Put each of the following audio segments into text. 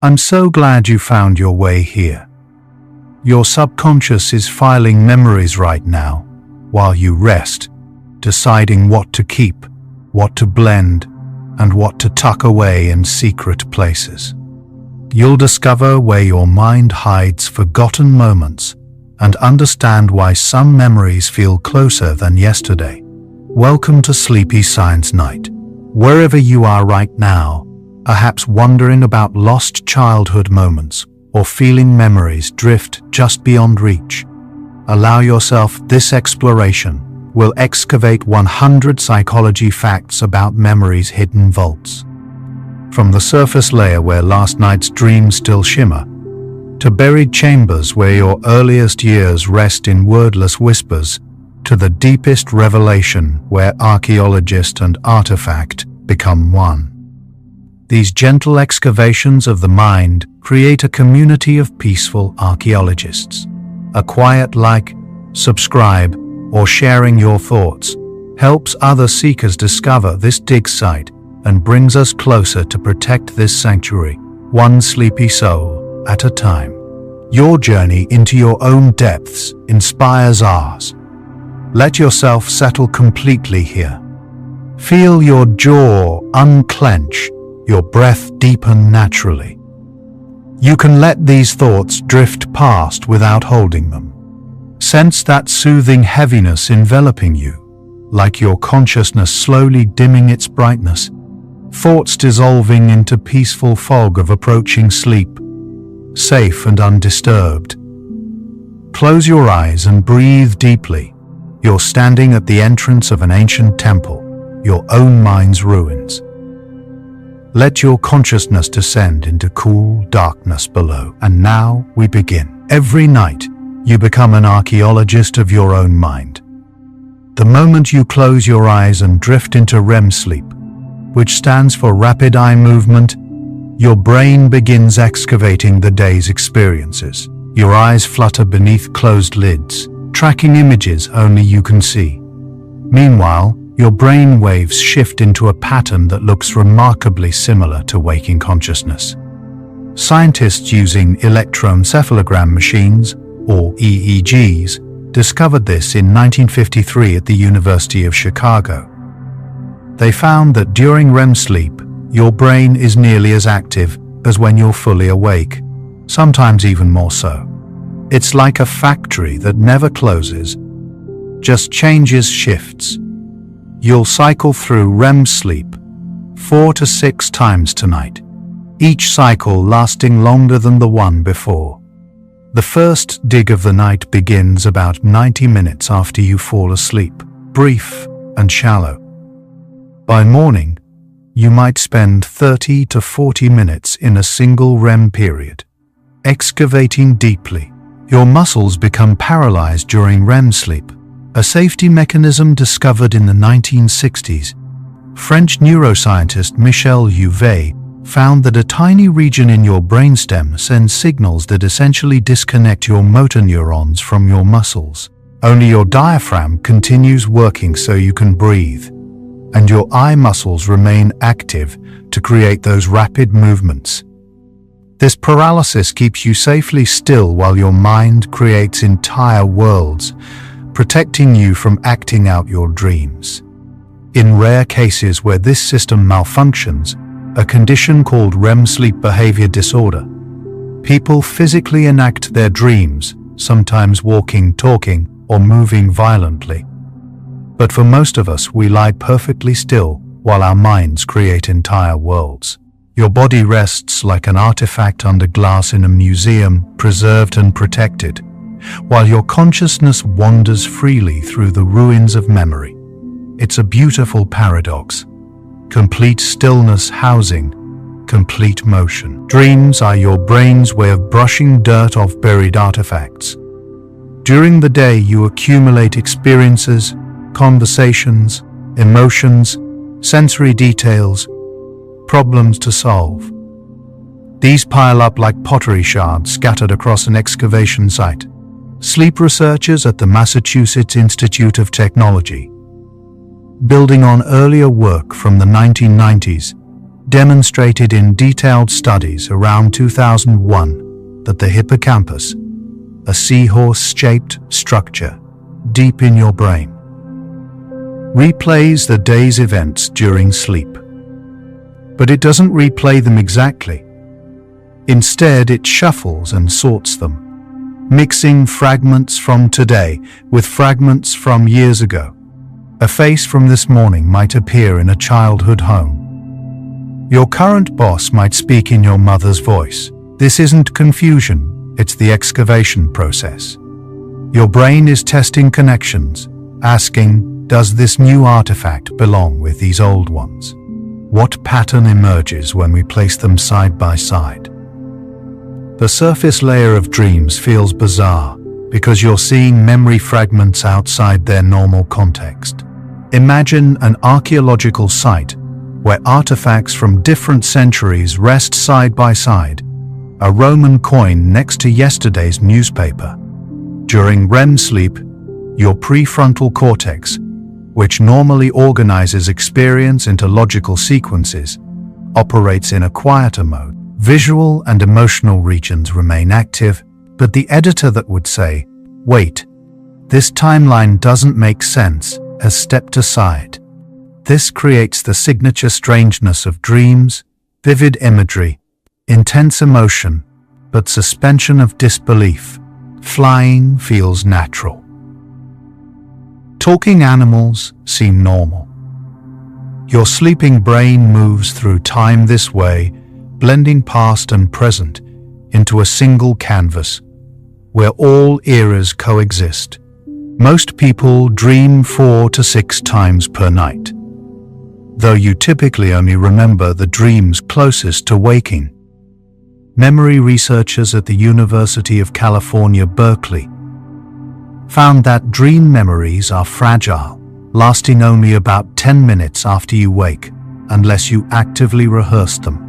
I'm so glad you found your way here. Your subconscious is filing memories right now, while you rest, deciding what to keep, what to blend, and what to tuck away in secret places. You'll discover where your mind hides forgotten moments and understand why some memories feel closer than yesterday. Welcome to Sleepy Science Night. Wherever you are right now, perhaps wondering about lost childhood moments or feeling memories drift just beyond reach, allow yourself this exploration. We'll excavate 100 psychology facts about memory's hidden vaults. From the surface layer where last night's dreams still shimmer, to buried chambers where your earliest years rest in wordless whispers, to the deepest revelation where archaeologist and artifact become one. These gentle excavations of the mind create a community of peaceful archaeologists. A quiet like, subscribe, or sharing your thoughts helps other seekers discover this dig site and brings us closer to protect this sanctuary, one sleepy soul at a time. Your journey into your own depths inspires ours. Let yourself settle completely here. Feel your jaw unclench, your breath deepen naturally. You can let these thoughts drift past without holding them. Sense that soothing heaviness enveloping you, like your consciousness slowly dimming its brightness, thoughts dissolving into peaceful fog of approaching sleep, safe and undisturbed. Close your eyes and breathe deeply. You're standing at the entrance of an ancient temple, your own mind's ruins. Let your consciousness descend into cool darkness below. And now we begin. Every night, you become an archaeologist of your own mind. The moment you close your eyes and drift into REM sleep, which stands for rapid eye movement, your brain begins excavating the day's experiences. Your eyes flutter beneath closed lids, tracking images only you can see. Meanwhile, your brain waves shift into a pattern that looks remarkably similar to waking consciousness. Scientists using electroencephalogram machines, or EEGs, discovered this in 1953 at the University of Chicago. They found that during REM sleep, your brain is nearly as active as when you're fully awake, sometimes even more so. It's like a factory that never closes, just changes shifts. You'll cycle through REM sleep 4 to 6 times tonight, each cycle lasting longer than the one before. The first dig of the night begins about 90 minutes after you fall asleep, brief and shallow. By morning, you might spend 30 to 40 minutes in a single REM period, excavating deeply. Your muscles become paralyzed during REM sleep, a safety mechanism discovered in the 1960s. French neuroscientist Michel Jouvet found that a tiny region in your brainstem sends signals that essentially disconnect your motor neurons from your muscles. Only your diaphragm continues working so you can breathe, and your eye muscles remain active to create those rapid movements. This paralysis keeps you safely still while your mind creates entire worlds, protecting you from acting out your dreams. In rare cases where this system malfunctions, a condition called REM sleep behavior disorder, people physically enact their dreams, sometimes walking, talking, or moving violently. But for most of us, we lie perfectly still while our minds create entire worlds. Your body rests like an artifact under glass in a museum, preserved and protected, while your consciousness wanders freely through the ruins of memory. It's a beautiful paradox. Complete stillness housing complete motion. Dreams are your brain's way of brushing dirt off buried artifacts. During the day, you accumulate experiences, conversations, emotions, sensory details, problems to solve. These pile up like pottery shards scattered across an excavation site. Sleep researchers at the Massachusetts Institute of Technology, building on earlier work from the 1990s, demonstrated in detailed studies around 2001 that the hippocampus, a seahorse-shaped structure deep in your brain, replays the day's events during sleep. But it doesn't replay them exactly. Instead, it shuffles and sorts them, mixing fragments from today with fragments from years ago. A face from this morning might appear in a childhood home. Your current boss might speak in your mother's voice. This isn't confusion, it's the excavation process. Your brain is testing connections, asking, does this new artifact belong with these old ones? What pattern emerges when we place them side by side? The surface layer of dreams feels bizarre because you're seeing memory fragments outside their normal context. Imagine an archaeological site where artifacts from different centuries rest side by side, a Roman coin next to yesterday's newspaper. During REM sleep, your prefrontal cortex, which normally organizes experience into logical sequences, operates in a quieter mode. Visual and emotional regions remain active, but the editor that would say, "Wait, this timeline doesn't make sense," has stepped aside. This creates the signature strangeness of dreams, vivid imagery, intense emotion, but suspension of disbelief. Flying feels natural. Talking animals seem normal. Your sleeping brain moves through time this way, blending past and present into a single canvas where all eras coexist. Most people dream 4 to 6 times per night, though you typically only remember the dreams closest to waking. Memory researchers at the University of California, Berkeley, found that dream memories are fragile, lasting only about 10 minutes after you wake, unless you actively rehearse them.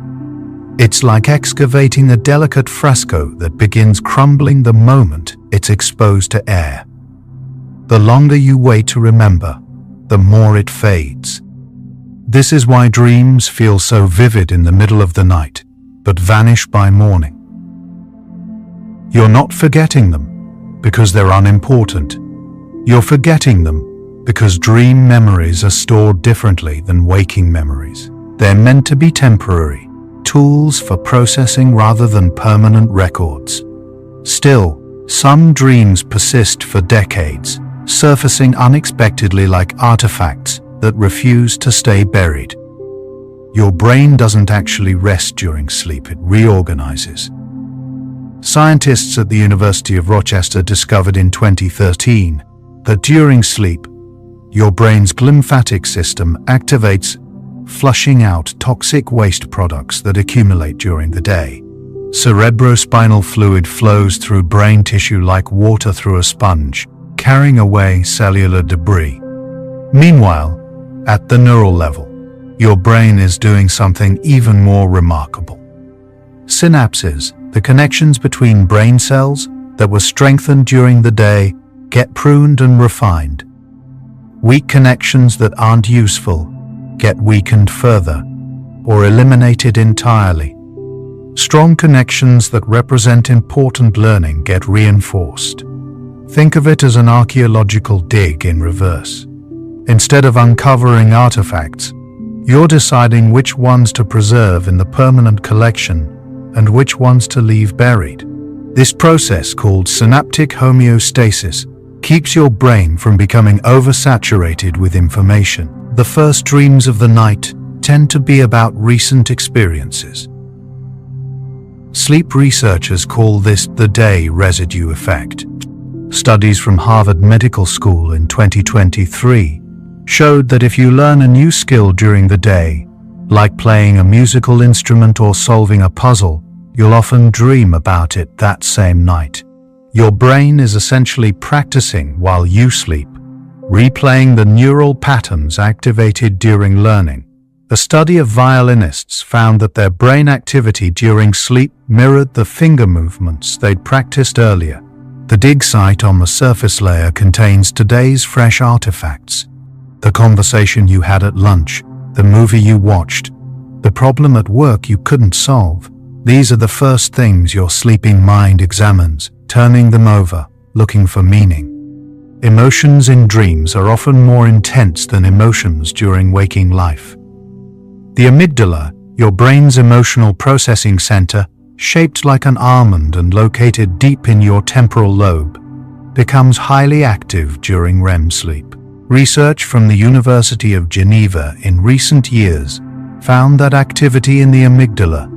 It's like excavating a delicate fresco that begins crumbling the moment it's exposed to air. The longer you wait to remember, the more it fades. This is why dreams feel so vivid in the middle of the night, but vanish by morning. You're not forgetting them because they're unimportant. You're forgetting them because dream memories are stored differently than waking memories. They're meant to be temporary, tools for processing rather than permanent records. Still, some dreams persist for decades, surfacing unexpectedly like artifacts that refuse to stay buried. Your brain doesn't actually rest during sleep, it reorganizes. Scientists at the University of Rochester discovered in 2013 that during sleep, your brain's glymphatic system activates, flushing out toxic waste products that accumulate during the day. Cerebrospinal fluid flows through brain tissue like water through a sponge, carrying away cellular debris. Meanwhile, at the neural level, your brain is doing something even more remarkable. Synapses, the connections between brain cells that were strengthened during the day, get pruned and refined. Weak connections that aren't useful get weakened further or eliminated entirely. Strong connections that represent important learning get reinforced. Think of it as an archaeological dig in reverse. Instead of uncovering artifacts, you're deciding which ones to preserve in the permanent collection and which ones to leave buried. This process, called synaptic homeostasis, keeps your brain from becoming oversaturated with information. The first dreams of the night tend to be about recent experiences. Sleep researchers call this the day residue effect. Studies from Harvard Medical School in 2023 showed that if you learn a new skill during the day, like playing a musical instrument or solving a puzzle, you'll often dream about it that same night. Your brain is essentially practicing while you sleep, replaying the neural patterns activated during learning. A study of violinists found that their brain activity during sleep mirrored the finger movements they'd practiced earlier. The dig site on the surface layer contains today's fresh artifacts: the conversation you had at lunch, the movie you watched, The problem at work you couldn't solve. These are the first things your sleeping mind examines, turning them over, looking for meaning. Emotions in dreams are often more intense than emotions during waking life. The amygdala, your brain's emotional processing center, shaped like an almond and located deep in your temporal lobe, becomes highly active during REM sleep. Research from the University of Geneva in recent years found that activity in the amygdala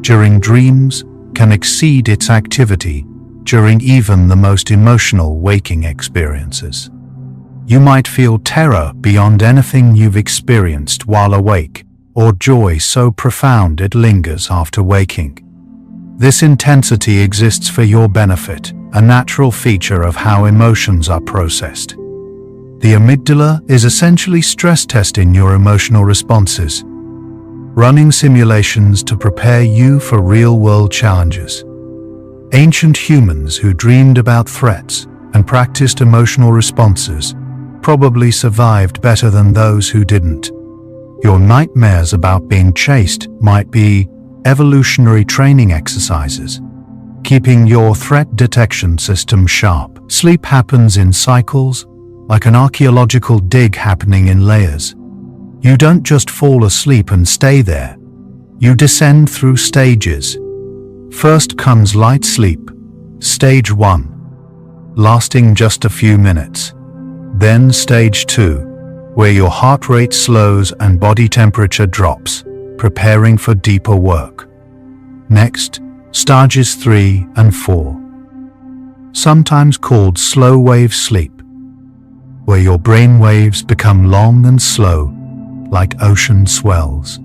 during dreams can exceed its activity during even the most emotional waking experiences. You might feel terror beyond anything you've experienced while awake, or joy so profound it lingers after waking. This intensity exists for your benefit, a natural feature of how emotions are processed. The amygdala is essentially stress testing your emotional responses, running simulations to prepare you for real-world challenges. Ancient humans who dreamed about threats and practiced emotional responses probably survived better than those who didn't. Your nightmares about being chased might be evolutionary training exercises, keeping your threat detection system sharp. Sleep happens in cycles, like an archaeological dig happening in layers. You don't just fall asleep and stay there. You descend through stages. First comes light sleep, stage 1, lasting just a few minutes. Then stage 2, where your heart rate slows and body temperature drops, preparing for deeper work. Next, stages 3 and 4, sometimes called slow wave sleep, where your brain waves become long and slow, like ocean swells.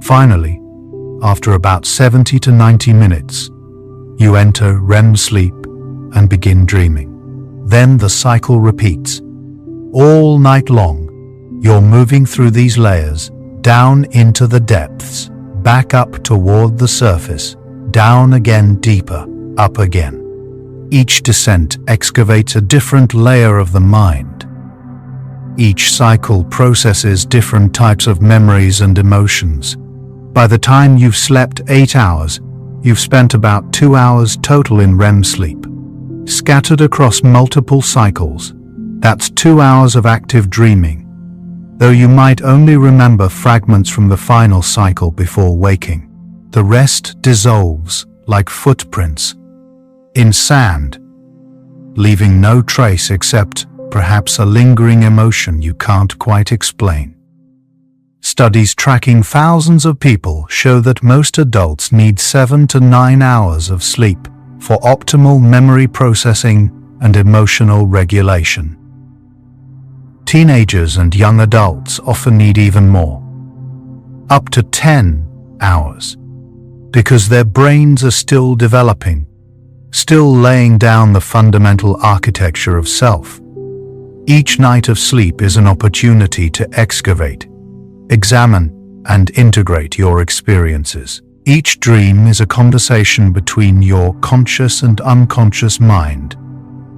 Finally, after about 70 to 90 minutes, you enter REM sleep and begin dreaming. Then the cycle repeats. All night long, you're moving through these layers, down into the depths, back up toward the surface, down again deeper, up again. Each descent excavates a different layer of the mind. Each cycle processes different types of memories and emotions. By the time you've slept 8 hours, you've spent about 2 hours total in REM sleep. Scattered across multiple cycles, that's 2 hours of active dreaming, though you might only remember fragments from the final cycle before waking. The rest dissolves like footprints in sand, leaving no trace except perhaps a lingering emotion you can't quite explain. Studies tracking thousands of people show that most adults need 7 to 9 hours of sleep for optimal memory processing and emotional regulation. Teenagers and young adults often need even more, up to 10 hours, because their brains are still developing, still laying down the fundamental architecture of self. Each night of sleep is an opportunity to excavate, examine, and integrate your experiences. Each dream is a conversation between your conscious and unconscious mind,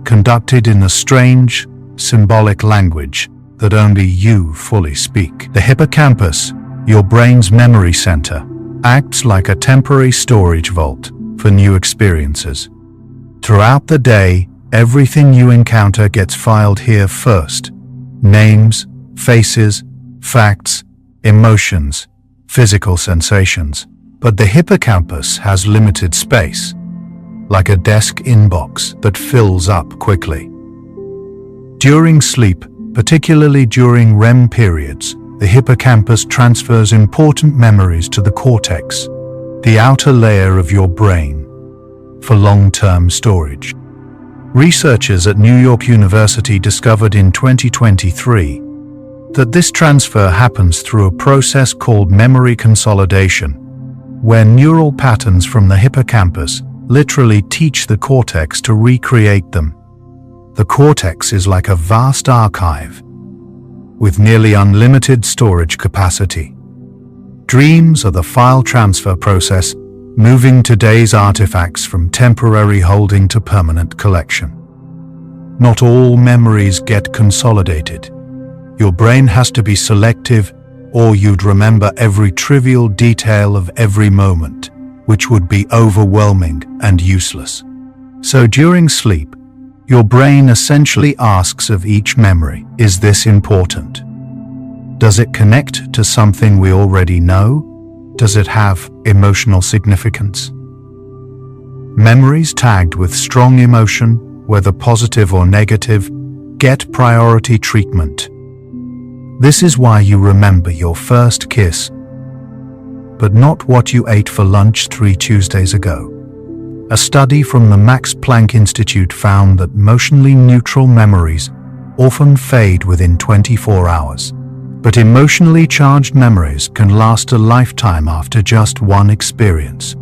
conducted in a strange, symbolic language that only you fully speak. The hippocampus, your brain's memory center, acts like a temporary storage vault for new experiences. Throughout the day, everything you encounter gets filed here first. Names, faces, facts, emotions, physical sensations. But the hippocampus has limited space, like a desk inbox that fills up quickly. During sleep, particularly during REM periods, the hippocampus transfers important memories to the cortex, the outer layer of your brain, for long-term storage. Researchers at New York University discovered in 2023 that this transfer happens through a process called memory consolidation, where neural patterns from the hippocampus literally teach the cortex to recreate them. The cortex is like a vast archive, with nearly unlimited storage capacity. Dreams are the file transfer process, moving today's artifacts from temporary holding to permanent collection. Not all memories get consolidated. Your brain has to be selective, or you'd remember every trivial detail of every moment, which would be overwhelming and useless. So during sleep, your brain essentially asks of each memory, is this important? Does it connect to something we already know? Does it have emotional significance? Memories tagged with strong emotion, whether positive or negative, get priority treatment. This is why you remember your first kiss, but not what you ate for lunch 3 Tuesdays ago. A study from the Max Planck Institute found that emotionally neutral memories often fade within 24 hours. But emotionally charged memories can last a lifetime after just one experience.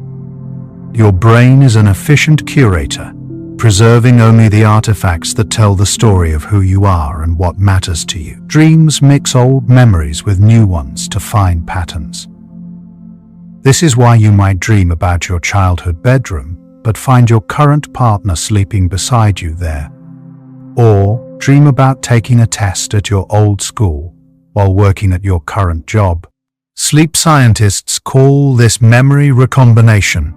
Your brain is an efficient curator, preserving only the artifacts that tell the story of who you are and what matters to you. Dreams mix old memories with new ones to find patterns. This is why you might dream about your childhood bedroom, but find your current partner sleeping beside you there. Or dream about taking a test at your old school while working at your current job. Sleep scientists call this memory recombination,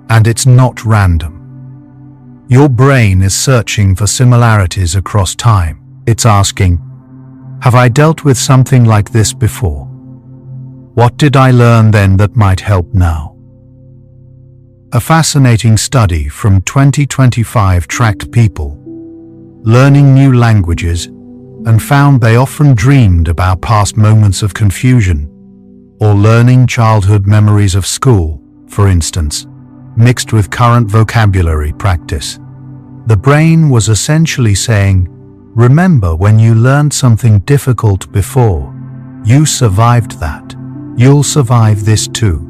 and it's not random. Your brain is searching for similarities across time. It's asking, have I dealt with something like this before? What did I learn then that might help now? A fascinating study from 2025 tracked people learning new languages and found they often dreamed about past moments of confusion or learning childhood memories of school, for instance, mixed with current vocabulary practice. The brain was essentially saying, remember when you learned something difficult before, you survived that, you'll survive this too.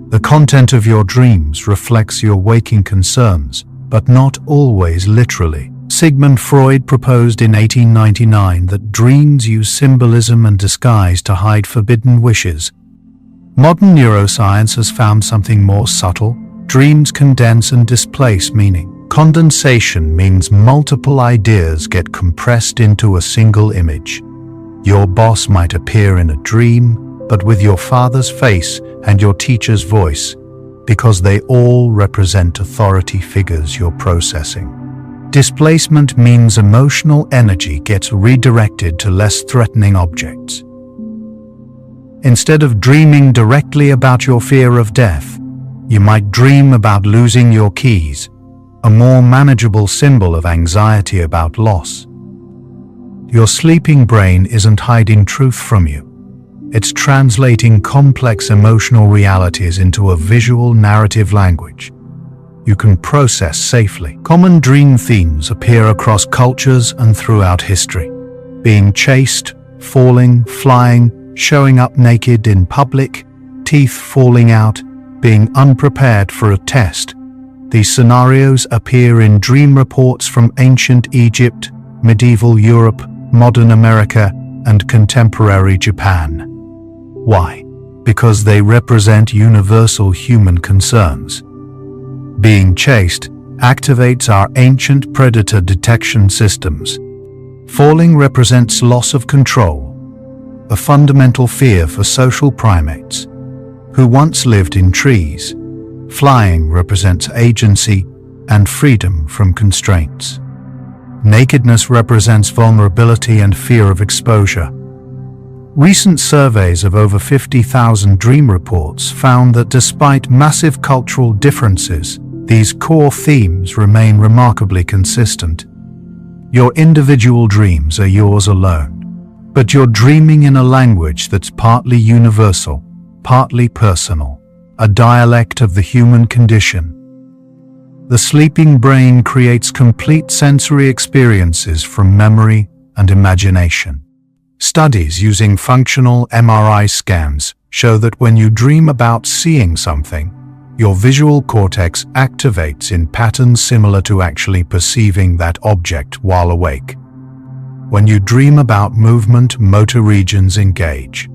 The content of your dreams reflects your waking concerns, but not always literally. Sigmund Freud proposed in 1899 that dreams use symbolism and disguise to hide forbidden wishes. Modern neuroscience has found something more subtle. Dreams condense and displace meaning. Condensation means multiple ideas get compressed into a single image. Your boss might appear in a dream, but with your father's face and your teacher's voice, because they all represent authority figures you're processing. Displacement means emotional energy gets redirected to less threatening objects. Instead of dreaming directly about your fear of death, you might dream about losing your keys, a more manageable symbol of anxiety about loss. Your sleeping brain isn't hiding truth from you. It's translating complex emotional realities into a visual narrative language you can process safely. Common dream themes appear across cultures and throughout history. Being chased, falling, flying, showing up naked in public, teeth falling out, being unprepared for a test. These scenarios appear in dream reports from ancient Egypt, medieval Europe, modern America, and contemporary Japan. Why? Because they represent universal human concerns. Being chased activates our ancient predator detection systems. Falling represents loss of control, a fundamental fear for social primates, who once lived in trees. Flying represents agency and freedom from constraints. Nakedness represents vulnerability and fear of exposure. Recent surveys of over 50,000 dream reports found that despite massive cultural differences, these core themes remain remarkably consistent. Your individual dreams are yours alone, but you're dreaming in a language that's partly universal, partly personal, a dialect of the human condition. The sleeping brain creates complete sensory experiences from memory and imagination. Studies using functional MRI scans show that when you dream about seeing something, your visual cortex activates in patterns similar to actually perceiving that object while awake. When you dream about movement, motor regions engage.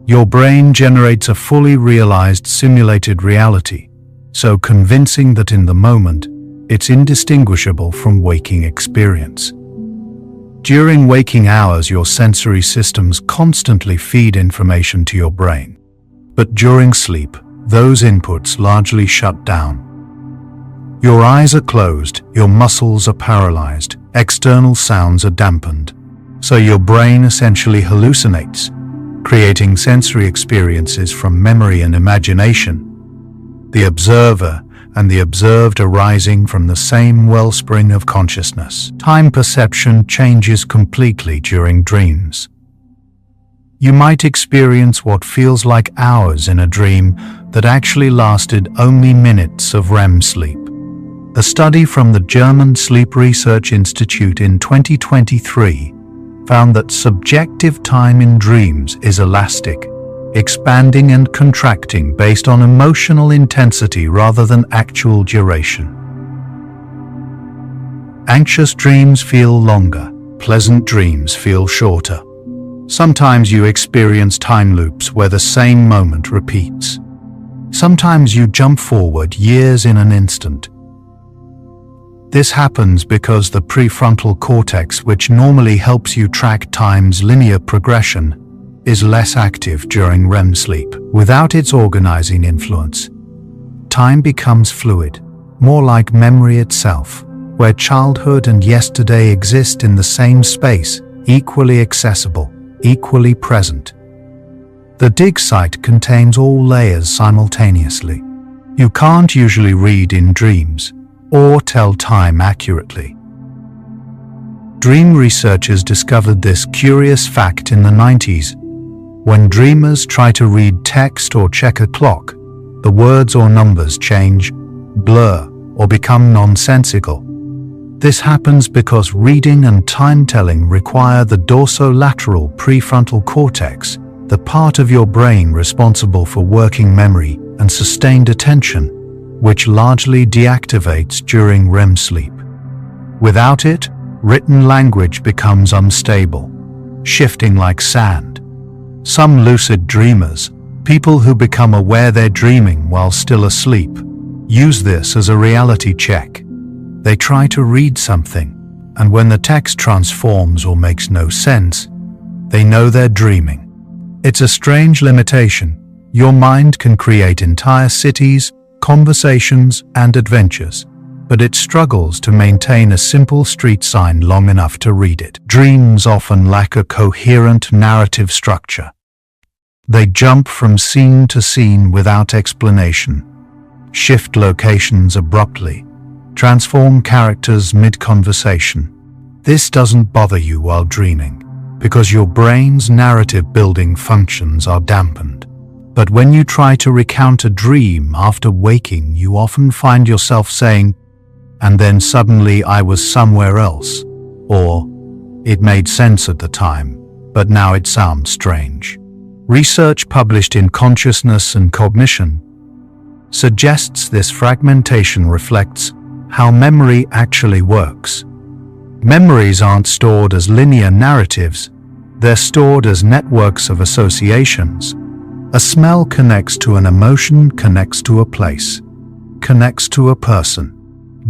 Your brain generates a fully realized simulated reality, so convincing that in the moment, it's indistinguishable from waking experience. During waking hours, your sensory systems constantly feed information to your brain. But during sleep, those inputs largely shut down. Your eyes are closed, your muscles are paralyzed, external sounds are dampened. So your brain essentially hallucinates, creating sensory experiences from memory and imagination. The observer and the observed arising from the same wellspring of consciousness. Time perception changes completely during dreams. You might experience what feels like hours in a dream that actually lasted only minutes of REM sleep. A study from the German Sleep Research Institute in 2023 found that subjective time in dreams is elastic, expanding and contracting based on emotional intensity rather than actual duration. Anxious dreams feel longer, pleasant dreams feel shorter. Sometimes you experience time loops where the same moment repeats. Sometimes you jump forward years in an instant. This happens because the prefrontal cortex, which normally helps you track time's linear progression, is less active during REM sleep. Without its organizing influence, time becomes fluid, more like memory itself, where childhood and yesterday exist in the same space, equally accessible, equally present. The dig site contains all layers simultaneously. You can't usually read in dreams or tell time accurately. Dream researchers discovered this curious fact in the 90s. When dreamers try to read text or check a clock, the words or numbers change, blur, or become nonsensical. This happens because reading and time-telling require the dorsolateral prefrontal cortex, the part of your brain responsible for working memory and sustained attention, which largely deactivates during REM sleep. Without it, written language becomes unstable, shifting like sand. Some lucid dreamers, people who become aware they're dreaming while still asleep, use this as a reality check. They try to read something, and when the text transforms or makes no sense, they know they're dreaming. It's a strange limitation. Your mind can create entire cities, conversations, and adventures, but it struggles to maintain a simple street sign long enough to read it. Dreams often lack a coherent narrative structure. They jump from scene to scene without explanation, shift locations abruptly, transform characters mid-conversation. This doesn't bother you while dreaming, because your brain's narrative-building functions are dampened. But when you try to recount a dream after waking, you often find yourself saying, "And then suddenly I was somewhere else," or "It made sense at the time, but now it sounds strange." Research published in Consciousness and Cognition suggests this fragmentation reflects how memory actually works. Memories aren't stored as linear narratives, they're stored as networks of associations. A smell connects to an emotion, connects to a place, connects to a person.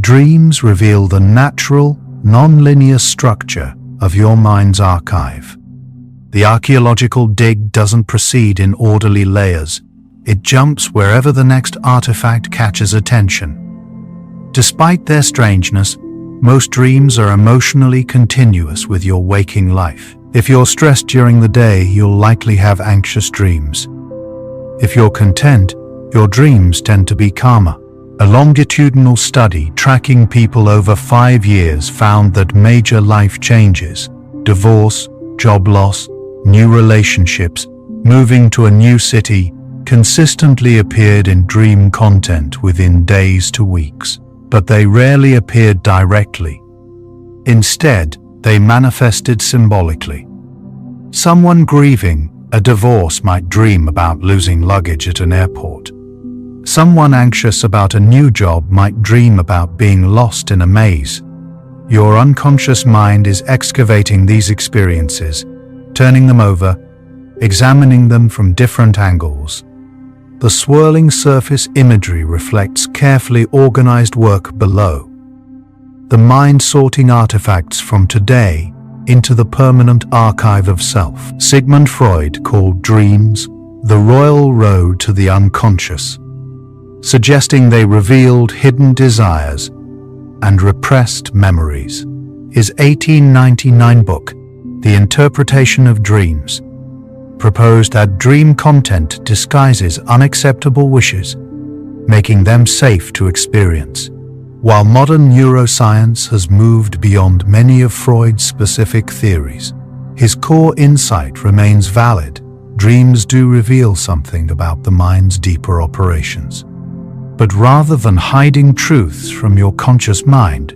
Dreams reveal the natural, non-linear structure of your mind's archive. The archaeological dig doesn't proceed in orderly layers. It jumps wherever the next artifact catches attention. Despite their strangeness, most dreams are emotionally continuous with your waking life. If you're stressed during the day, you'll likely have anxious dreams. If you're content, your dreams tend to be calmer. A longitudinal study tracking people over 5 years found that major life changes, divorce, job loss, new relationships, moving to a new city, consistently appeared in dream content within days to weeks. But they rarely appeared directly. Instead, they manifested symbolically. Someone grieving a divorce might dream about losing luggage at an airport. Someone anxious about a new job might dream about being lost in a maze. Your unconscious mind is excavating these experiences, turning them over, examining them from different angles. The swirling surface imagery reflects carefully organized work below. The mind sorting artifacts from today into the permanent archive of self. Sigmund Freud called dreams the royal road to the unconscious, suggesting they revealed hidden desires and repressed memories. His 1899 book, The Interpretation of Dreams, proposed that dream content disguises unacceptable wishes, making them safe to experience. While modern neuroscience has moved beyond many of Freud's specific theories, his core insight remains valid. Dreams do reveal something about the mind's deeper operations. But rather than hiding truths from your conscious mind,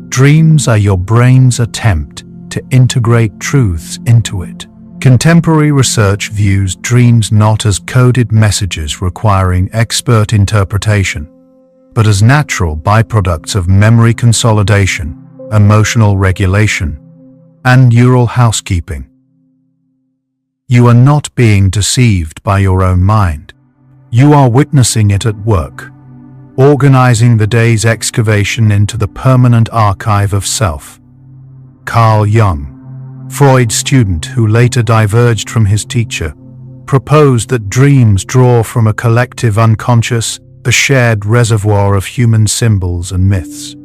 dreams are your brain's attempt to integrate truths into it. Contemporary research views dreams not as coded messages requiring expert interpretation, but as natural byproducts of memory consolidation, emotional regulation, and neural housekeeping. You are not being deceived by your own mind. You are witnessing it at work, organizing the day's excavation into the permanent archive of self. Carl Jung, Freud's student who later diverged from his teacher, proposed that dreams draw from a collective unconscious, the shared reservoir of human symbols and myths.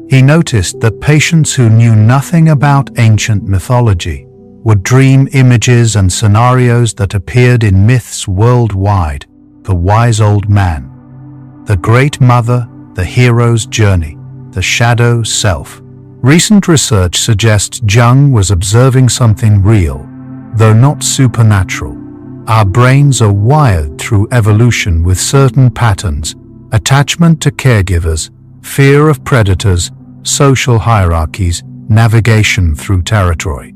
He noticed that patients who knew nothing about ancient mythology would dream images and scenarios that appeared in myths worldwide: the wise old man, the great mother, the hero's journey, the shadow self. Recent research suggests Jung was observing something real, though not supernatural. Our brains are wired through evolution with certain patterns: attachment to caregivers, fear of predators, social hierarchies, navigation through territory.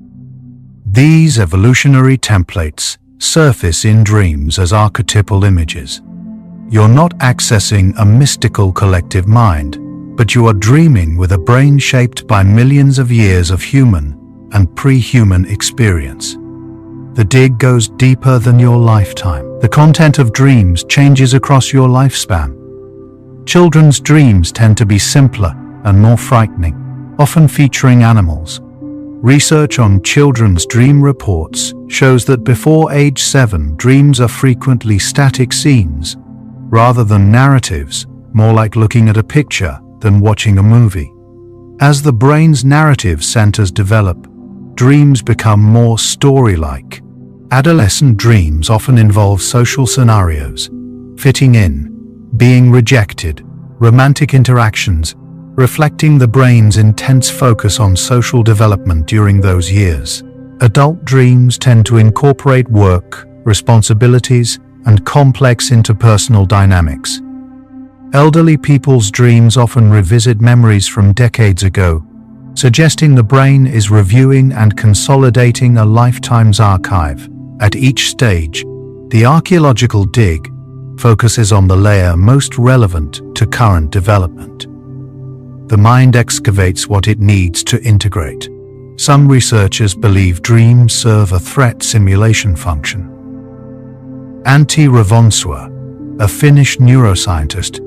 These evolutionary templates surface in dreams as archetypal images. You're not accessing a mystical collective mind, but you are dreaming with a brain shaped by millions of years of human and pre-human experience. The dig goes deeper than your lifetime. The content of dreams changes across your lifespan. Children's dreams tend to be simpler and more frightening, often featuring animals. Research on children's dream reports shows that before age 7, dreams are frequently static scenes, rather than narratives, more like looking at a picture than watching a movie. As the brain's narrative centers develop, dreams become more story-like. Adolescent dreams often involve social scenarios, fitting in, being rejected, romantic interactions, reflecting the brain's intense focus on social development during those years. Adult dreams tend to incorporate work, responsibilities, and complex interpersonal dynamics. Elderly people's dreams often revisit memories from decades ago, suggesting the brain is reviewing and consolidating a lifetime's archive. At each stage, the archaeological dig focuses on the layer most relevant to current development. The mind excavates what it needs to integrate. Some researchers believe dreams serve a threat simulation function. Antti Ravonsua, a Finnish neuroscientist,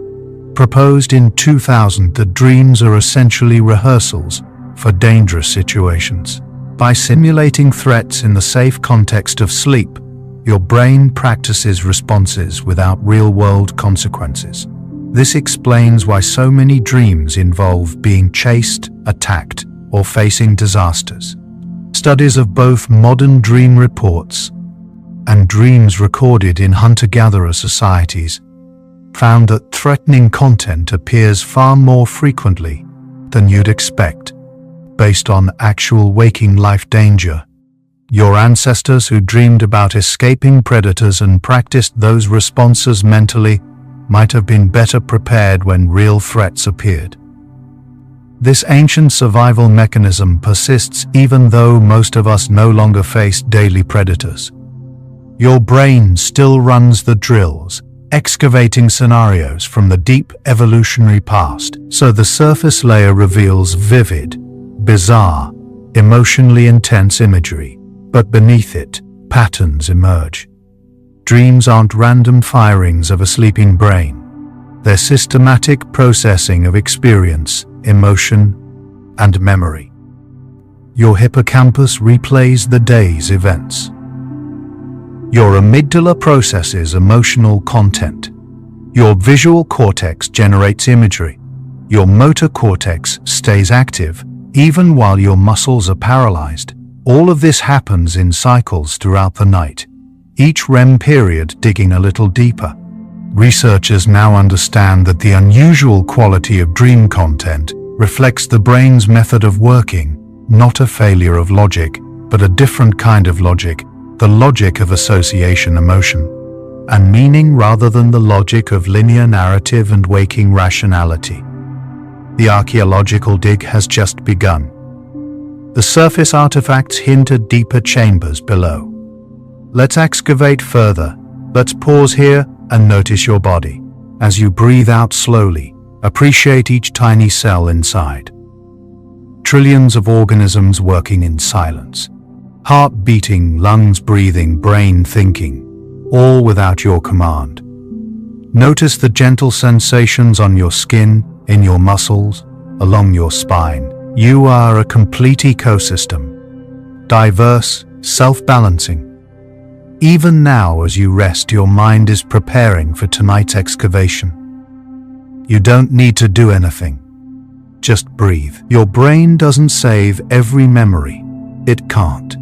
proposed in 2000 that dreams are essentially rehearsals for dangerous situations. By simulating threats in the safe context of sleep, your brain practices responses without real-world consequences. This explains why so many dreams involve being chased, attacked, or facing disasters. Studies of both modern dream reports and dreams recorded in hunter-gatherer societies found that threatening content appears far more frequently than you'd expect, based on actual waking life danger. Your ancestors who dreamed about escaping predators and practiced those responses mentally might have been better prepared when real threats appeared. This ancient survival mechanism persists even though most of us no longer face daily predators. Your brain still runs the drills, excavating scenarios from the deep evolutionary past, so the surface layer reveals vivid, bizarre, emotionally intense imagery, but beneath it, patterns emerge. Dreams aren't random firings of a sleeping brain. They're systematic processing of experience, emotion, and memory. your hippocampus replays the day's events. Your amygdala processes emotional content. Your visual cortex generates imagery. Your motor cortex stays active, even while your muscles are paralyzed. All of this happens in cycles throughout the night, each REM period digging a little deeper. Researchers now understand that the unusual quality of dream content reflects the brain's method of working, not a failure of logic, but a different kind of logic, the logic of association emotion, and meaning rather than the logic of linear narrative and waking rationality. The archaeological dig has just begun. The surface artifacts hint at deeper chambers below. Let's excavate further. Let's pause here and notice your body. As you breathe out slowly, appreciate each tiny cell inside. Trillions of organisms working in silence. Heart beating, lungs breathing, brain thinking, all without your command. Notice the gentle sensations on your skin, in your muscles, along your spine. You are a complete ecosystem, diverse, self-balancing. Even now, as you rest, your mind is preparing for tonight's excavation. You don't need to do anything. Just breathe. Your brain doesn't save every memory. It can't.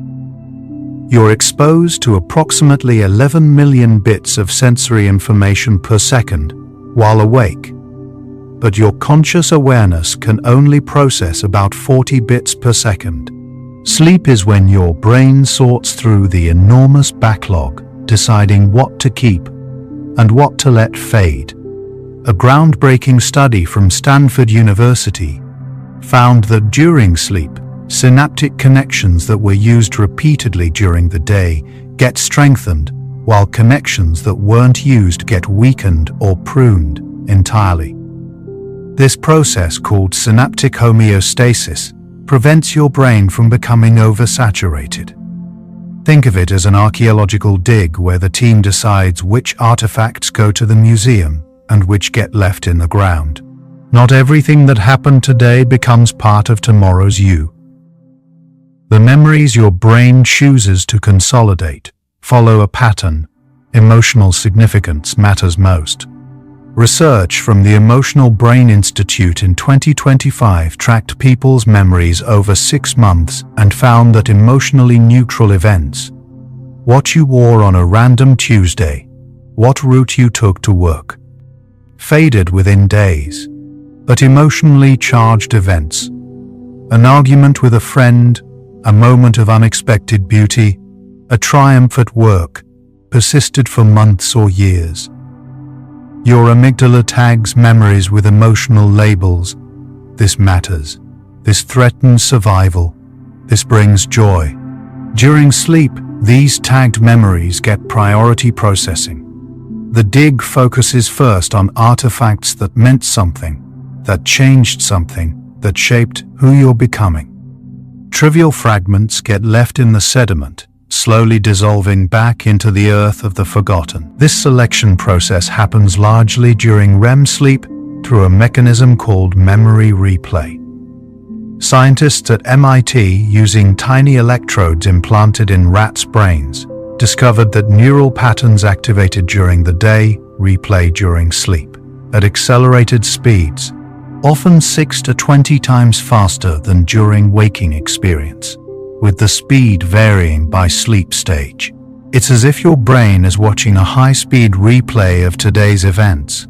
You're exposed to approximately 11 million bits of sensory information per second while awake. But your conscious awareness can only process about 40 bits per second. Sleep is when your brain sorts through the enormous backlog, deciding what to keep and what to let fade. A groundbreaking study from Stanford University found that during sleep, synaptic connections that were used repeatedly during the day get strengthened, while connections that weren't used get weakened or pruned entirely. This process, called synaptic homeostasis, prevents your brain from becoming oversaturated. Think of it as an archaeological dig where the team decides which artifacts go to the museum and which get left in the ground. Not everything that happened today becomes part of tomorrow's you. The memories your brain chooses to consolidate follow a pattern. Emotional significance matters most. Research from the Emotional Brain Institute in 2025 tracked people's memories over 6 months and found that emotionally neutral events, what you wore on a random Tuesday, what route you took to work, faded within days. But emotionally charged events, an argument with a friend, a moment of unexpected beauty, a triumph at work, persisted for months or years. Your amygdala tags memories with emotional labels. This matters. This threatens survival. This brings joy. During sleep, these tagged memories get priority processing. The dig focuses first on artifacts that meant something, that changed something, that shaped who you're becoming. Trivial fragments get left in the sediment, slowly dissolving back into the earth of the forgotten. This selection process happens largely during REM sleep through a mechanism called memory replay. Scientists at MIT, using tiny electrodes implanted in rats' brains, discovered that neural patterns activated during the day replay during sleep at accelerated speeds, often 6 to 20 times faster than during waking experience, with the speed varying by sleep stage. It's as if your brain is watching a high-speed replay of today's events,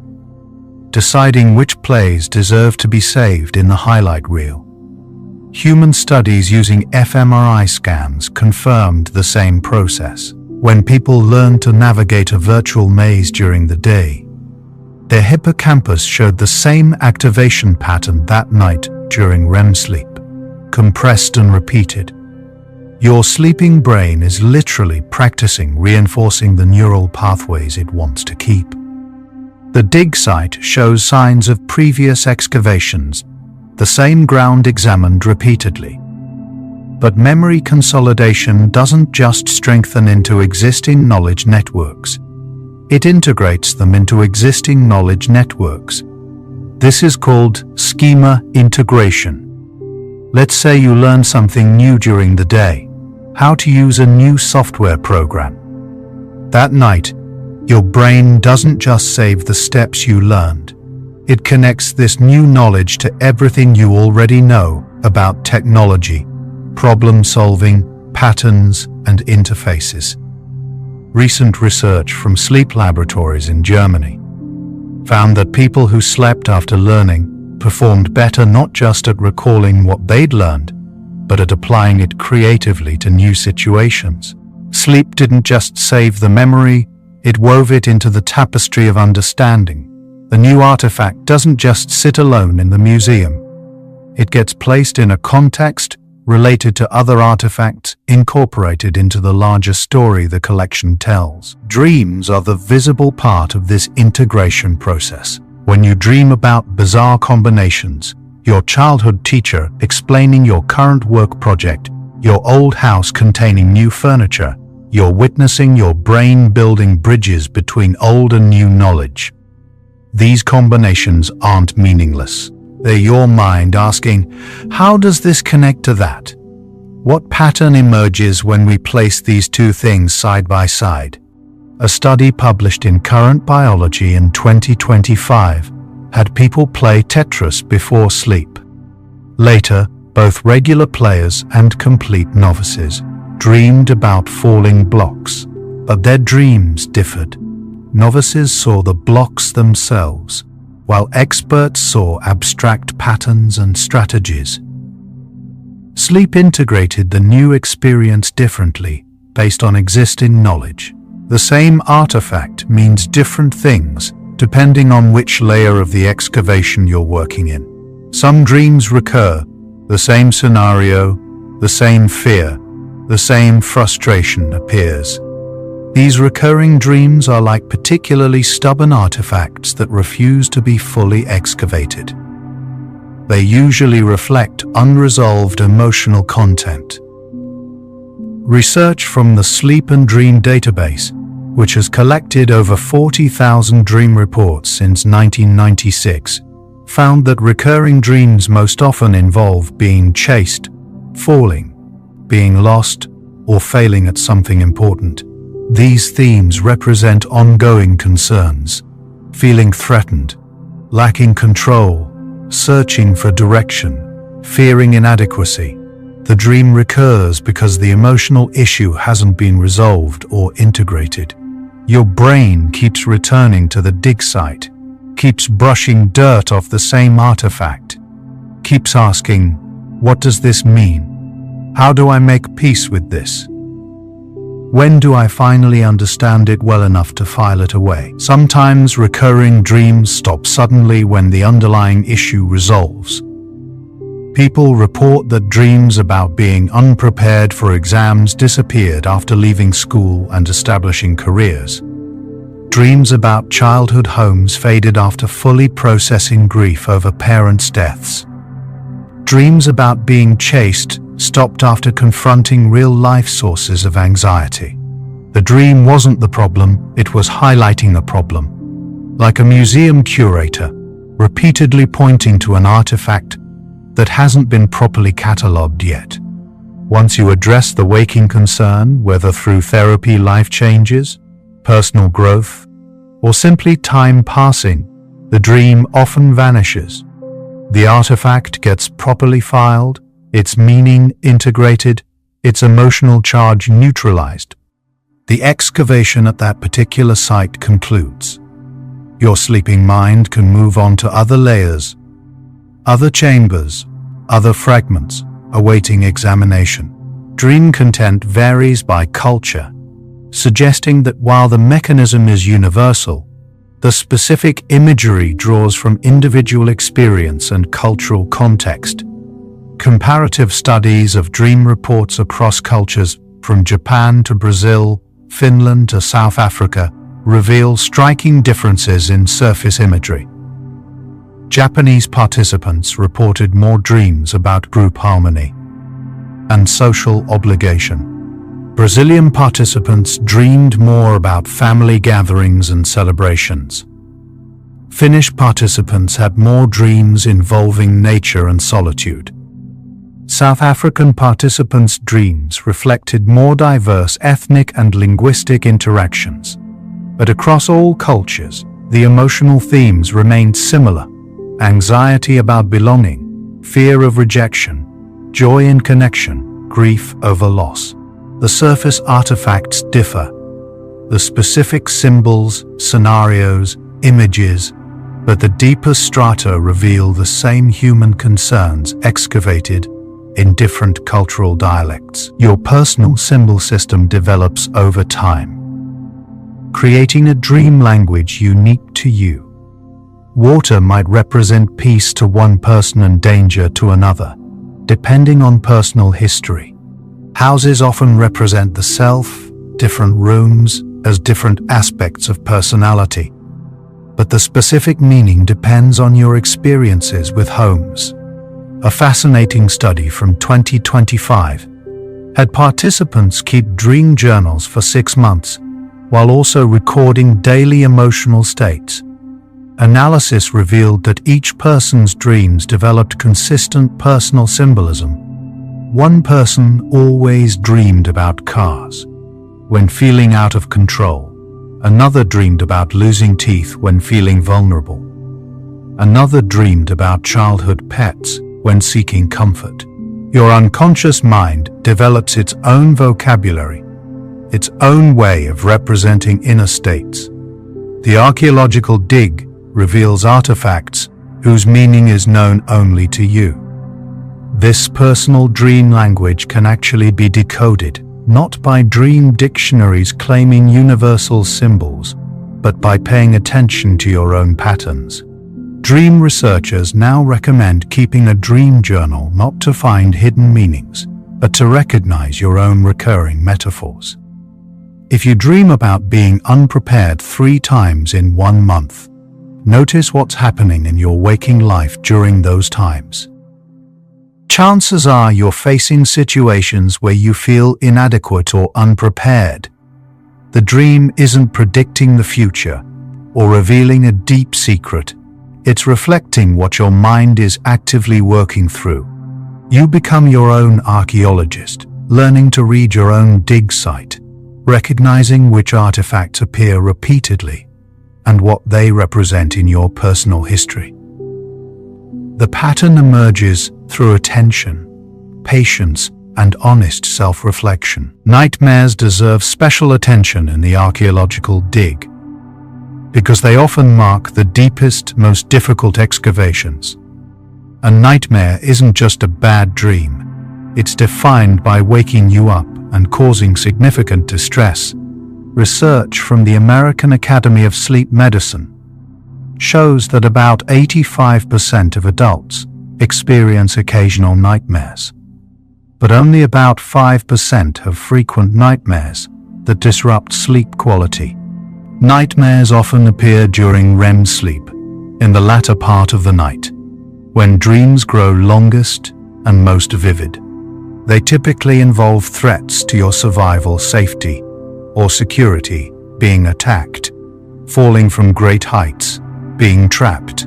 deciding which plays deserve to be saved in the highlight reel. Human studies using fMRI scans confirmed the same process. When people learned to navigate a virtual maze during the day, their hippocampus showed the same activation pattern that night during REM sleep, compressed and repeated. Your sleeping brain is literally practicing reinforcing the neural pathways it wants to keep. The dig site shows signs of previous excavations, the same ground examined repeatedly. But memory consolidation doesn't just strengthen into existing knowledge networks. It integrates them into existing knowledge networks. This is called schema integration. Let's say you learn something new during the day, how to use a new software program. That night, your brain doesn't just save the steps you learned. It connects this new knowledge to everything you already know about technology, problem solving, patterns, and interfaces. Recent research from sleep laboratories in Germany found that people who slept after learning performed better not just at recalling what they'd learned, but at applying it creatively to new situations. Sleep didn't just save the memory, it wove it into the tapestry of understanding. The new artifact doesn't just sit alone in the museum. It gets placed in a context related to other artifacts, incorporated into the larger story the collection tells. Dreams are the visible part of this integration process. When you dream about bizarre combinations, your childhood teacher explaining your current work project, your old house containing new furniture, you're witnessing your brain building bridges between old and new knowledge. These combinations aren't meaningless. They're your mind asking, how does this connect to that? What pattern emerges when we place these two things side by side? A study published in Current Biology in 2025 had people play Tetris before sleep. Later, both regular players and complete novices dreamed about falling blocks, but their dreams differed. Novices saw the blocks themselves, while experts saw abstract patterns and strategies. Sleep integrated the new experience differently based on existing knowledge. The same artifact means different things depending on which layer of the excavation you're working in. Some dreams recur, the same scenario, the same fear, the same frustration appears. These recurring dreams are like particularly stubborn artifacts that refuse to be fully excavated. They usually reflect unresolved emotional content. Research from the Sleep and Dream Database, which has collected over 40,000 dream reports since 1996, found that recurring dreams most often involve being chased, falling, being lost, or failing at something important. These themes represent ongoing concerns, feeling threatened, lacking control, searching for direction, fearing inadequacy. The dream recurs because the emotional issue hasn't been resolved or integrated. Your brain keeps returning to the dig site, keeps brushing dirt off the same artifact, keeps asking, what does this mean? How do I make peace with this? When do I finally understand it well enough to file it away? Sometimes recurring dreams stop suddenly when the underlying issue resolves. People report that dreams about being unprepared for exams disappeared after leaving school and establishing careers. Dreams about childhood homes faded after fully processing grief over parents' deaths. Dreams about being chased stopped after confronting real-life sources of anxiety. The dream wasn't the problem, it was highlighting a problem. Like a museum curator, repeatedly pointing to an artifact that hasn't been properly catalogued yet. Once you address the waking concern, whether through therapy, life changes, personal growth, or simply time passing, the dream often vanishes. The artifact gets properly filed, its meaning integrated, its emotional charge neutralized. The excavation at that particular site concludes. Your sleeping mind can move on to other layers, other chambers, other fragments, awaiting examination. Dream content varies by culture, suggesting that while the mechanism is universal, the specific imagery draws from individual experience and cultural context. Comparative studies of dream reports across cultures, from Japan to Brazil, Finland to South Africa, reveal striking differences in surface imagery. Japanese participants reported more dreams about group harmony and social obligation. Brazilian participants dreamed more about family gatherings and celebrations. Finnish participants had more dreams involving nature and solitude. South African participants' dreams reflected more diverse ethnic and linguistic interactions. But across all cultures, the emotional themes remained similar: anxiety about belonging, fear of rejection, joy in connection, grief over loss. The surface artifacts differ. The specific symbols, scenarios, images, but the deeper strata reveal the same human concerns excavated in different cultural dialects. Your personal symbol system develops over time, creating a dream language unique to you. Water might represent peace to one person and danger to another, depending on personal history. Houses often represent the self, different rooms as different aspects of personality, but the specific meaning depends on your experiences with homes. A fascinating study from 2025 had participants keep dream journals for 6 months, while also recording daily emotional states. Analysis revealed that each person's dreams developed consistent personal symbolism. One person always dreamed about cars when feeling out of control. Another dreamed about losing teeth when feeling vulnerable. Another dreamed about childhood pets when seeking comfort. Your unconscious mind develops its own vocabulary, its own way of representing inner states. The archaeological dig reveals artifacts whose meaning is known only to you. This personal dream language can actually be decoded, not by dream dictionaries claiming universal symbols, but by paying attention to your own patterns. Dream researchers now recommend keeping a dream journal not to find hidden meanings, but to recognize your own recurring metaphors. If you dream about being unprepared 3 times in 1 month, notice what's happening in your waking life during those times. Chances are you're facing situations where you feel inadequate or unprepared. The dream isn't predicting the future or revealing a deep secret. It's reflecting what your mind is actively working through. You become your own archaeologist, learning to read your own dig site, recognizing which artifacts appear repeatedly and what they represent in your personal history. The pattern emerges through attention, patience, and honest self-reflection. Nightmares deserve special attention in the archaeological dig, because they often mark the deepest, most difficult excavations. A nightmare isn't just a bad dream. It's defined by waking you up and causing significant distress. Research from the American Academy of Sleep Medicine shows that about 85% of adults experience occasional nightmares, but only about 5% have frequent nightmares that disrupt sleep quality. Nightmares often appear during REM sleep, in the latter part of the night, when dreams grow longest and most vivid. They typically involve threats to your survival, safety, or security, being attacked, falling from great heights, being trapped,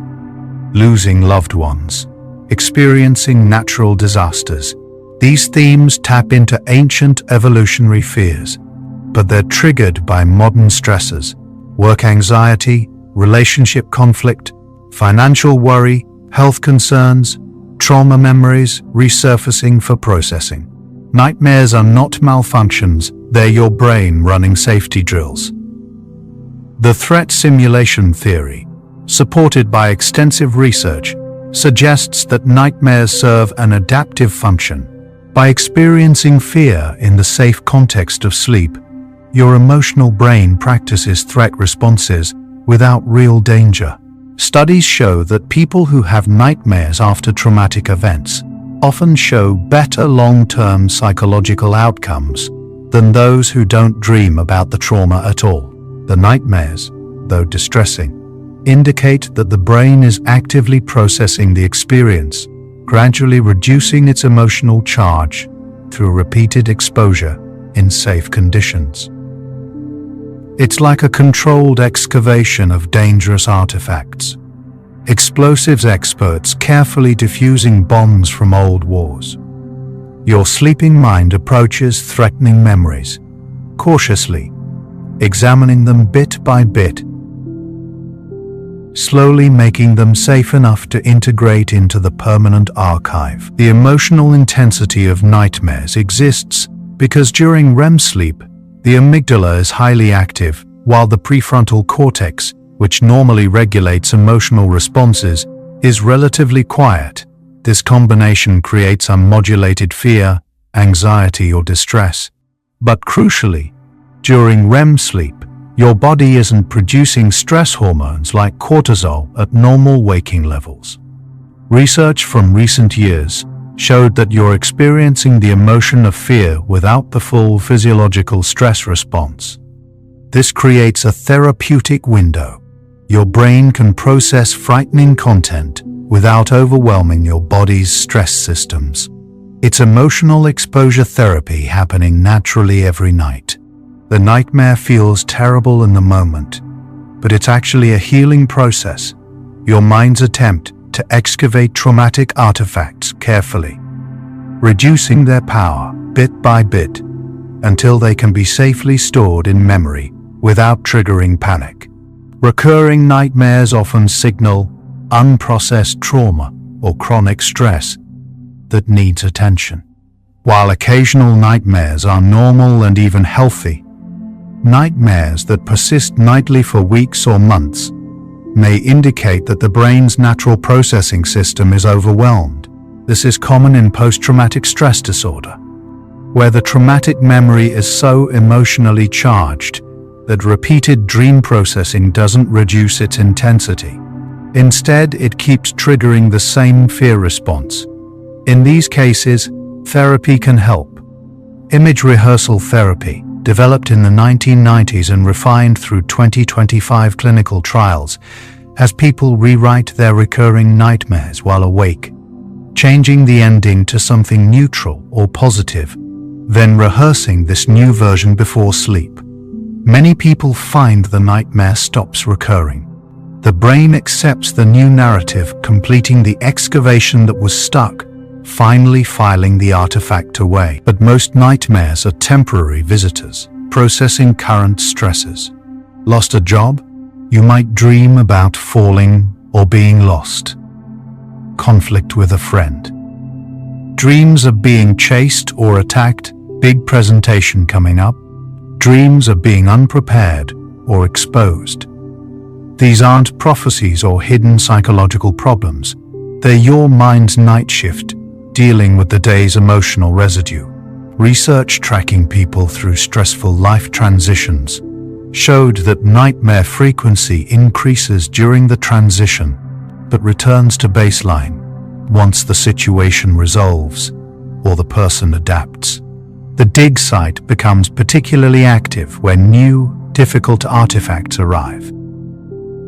losing loved ones, experiencing natural disasters. These themes tap into ancient evolutionary fears, but they're triggered by modern stressors, work anxiety, relationship conflict, financial worry, health concerns, trauma memories resurfacing for processing. Nightmares are not malfunctions, they're your brain running safety drills. The threat simulation theory, supported by extensive research, suggests that nightmares serve an adaptive function. By experiencing fear in the safe context of sleep, your emotional brain practices threat responses without real danger. Studies show that people who have nightmares after traumatic events often show better long-term psychological outcomes than those who don't dream about the trauma at all. The nightmares, though distressing, indicate that the brain is actively processing the experience, gradually reducing its emotional charge through repeated exposure in safe conditions. It's like a controlled excavation of dangerous artifacts. Explosives experts carefully defusing bombs from old wars. your sleeping mind approaches threatening memories, cautiously, examining them bit by bit, slowly making them safe enough to integrate into the permanent archive. The emotional intensity of nightmares exists because during REM sleep, the amygdala is highly active, while the prefrontal cortex, which normally regulates emotional responses, is relatively quiet. This combination creates unmodulated fear, anxiety, or distress. But crucially, during REM sleep, your body isn't producing stress hormones like cortisol at normal waking levels. Research from recent years showed that you're experiencing the emotion of fear without the full physiological stress response. This creates a therapeutic window. Your brain can process frightening content without overwhelming your body's stress systems. It's emotional exposure therapy happening naturally every night. The nightmare feels terrible in the moment, but it's actually a healing process, your mind's attempt to excavate traumatic artifacts carefully, reducing their power bit by bit until they can be safely stored in memory without triggering panic. Recurring nightmares often signal unprocessed trauma or chronic stress that needs attention. While occasional nightmares are normal and even healthy, nightmares that persist nightly for weeks or months may indicate that the brain's natural processing system is overwhelmed. This is common in post-traumatic stress disorder, where the traumatic memory is so emotionally charged that repeated dream processing doesn't reduce its intensity. Instead, it keeps triggering the same fear response. In these cases, therapy can help. Image rehearsal therapy, developed in the 1990s and refined through 2025 clinical trials, has people rewrite their recurring nightmares while awake, changing the ending to something neutral or positive, then rehearsing this new version before sleep. Many people find the nightmare stops recurring. The brain accepts the new narrative, completing the excavation that was stuck, finally filing the artifact away. But most nightmares are temporary visitors, processing current stresses. Lost a job? You might dream about falling or being lost. Conflict with a friend. Dreams of being chased or attacked, big presentation coming up. Dreams of being unprepared or exposed. These aren't prophecies or hidden psychological problems. They're your mind's night shift, dealing with the day's emotional residue. Research tracking people through stressful life transitions showed that nightmare frequency increases during the transition, but returns to baseline once the situation resolves or the person adapts. The dig site becomes particularly active when new, difficult artifacts arrive.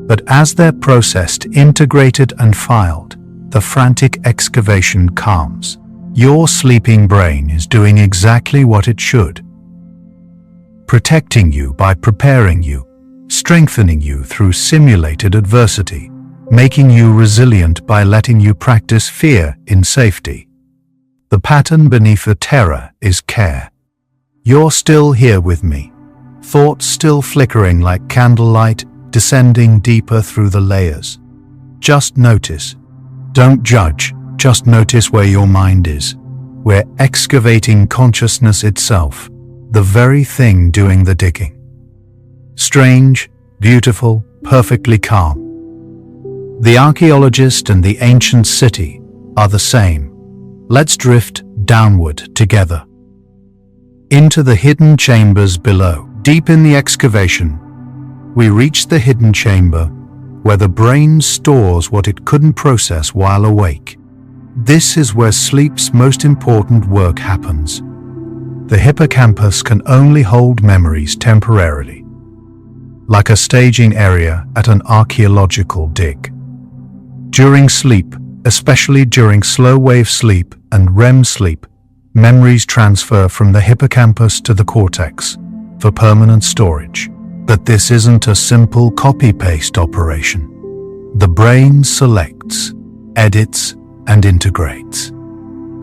But as they're processed, integrated, and filed, the frantic excavation calms. Your sleeping brain is doing exactly what it should, protecting you by preparing you, strengthening you through simulated adversity, making you resilient by letting you practice fear in safety. The pattern beneath the terror is care. You're still here with me, thoughts still flickering like candlelight, descending deeper through the layers. Just notice. Don't judge, just notice where your mind is. We're excavating consciousness itself, the very thing doing the digging. Strange, beautiful, perfectly calm. The archaeologist and the ancient city are the same. Let's drift downward together. Into the hidden chambers below. Deep in the excavation, we reach the hidden chamber where the brain stores what it couldn't process while awake. This is where sleep's most important work happens. The hippocampus can only hold memories temporarily, like a staging area at an archaeological dig. During sleep, especially during slow-wave sleep and REM sleep, memories transfer from the hippocampus to the cortex for permanent storage. But this isn't a simple copy-paste operation. The brain selects, edits, and integrates.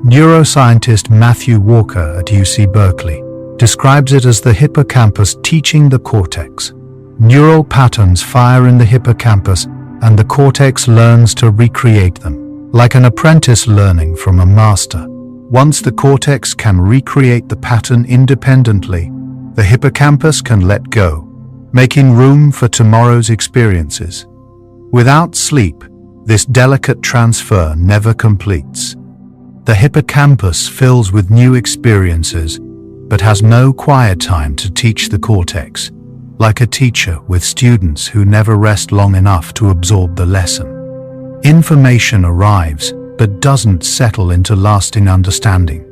Neuroscientist Matthew Walker at UC Berkeley describes it as the hippocampus teaching the cortex. Neural patterns fire in the hippocampus and the cortex learns to recreate them, like an apprentice learning from a master. Once the cortex can recreate the pattern independently, the hippocampus can let go, making room for tomorrow's experiences. Without sleep, this delicate transfer never completes. The hippocampus fills with new experiences, but has no quiet time to teach the cortex, like a teacher with students who never rest long enough to absorb the lesson. Information arrives, but doesn't settle into lasting understanding.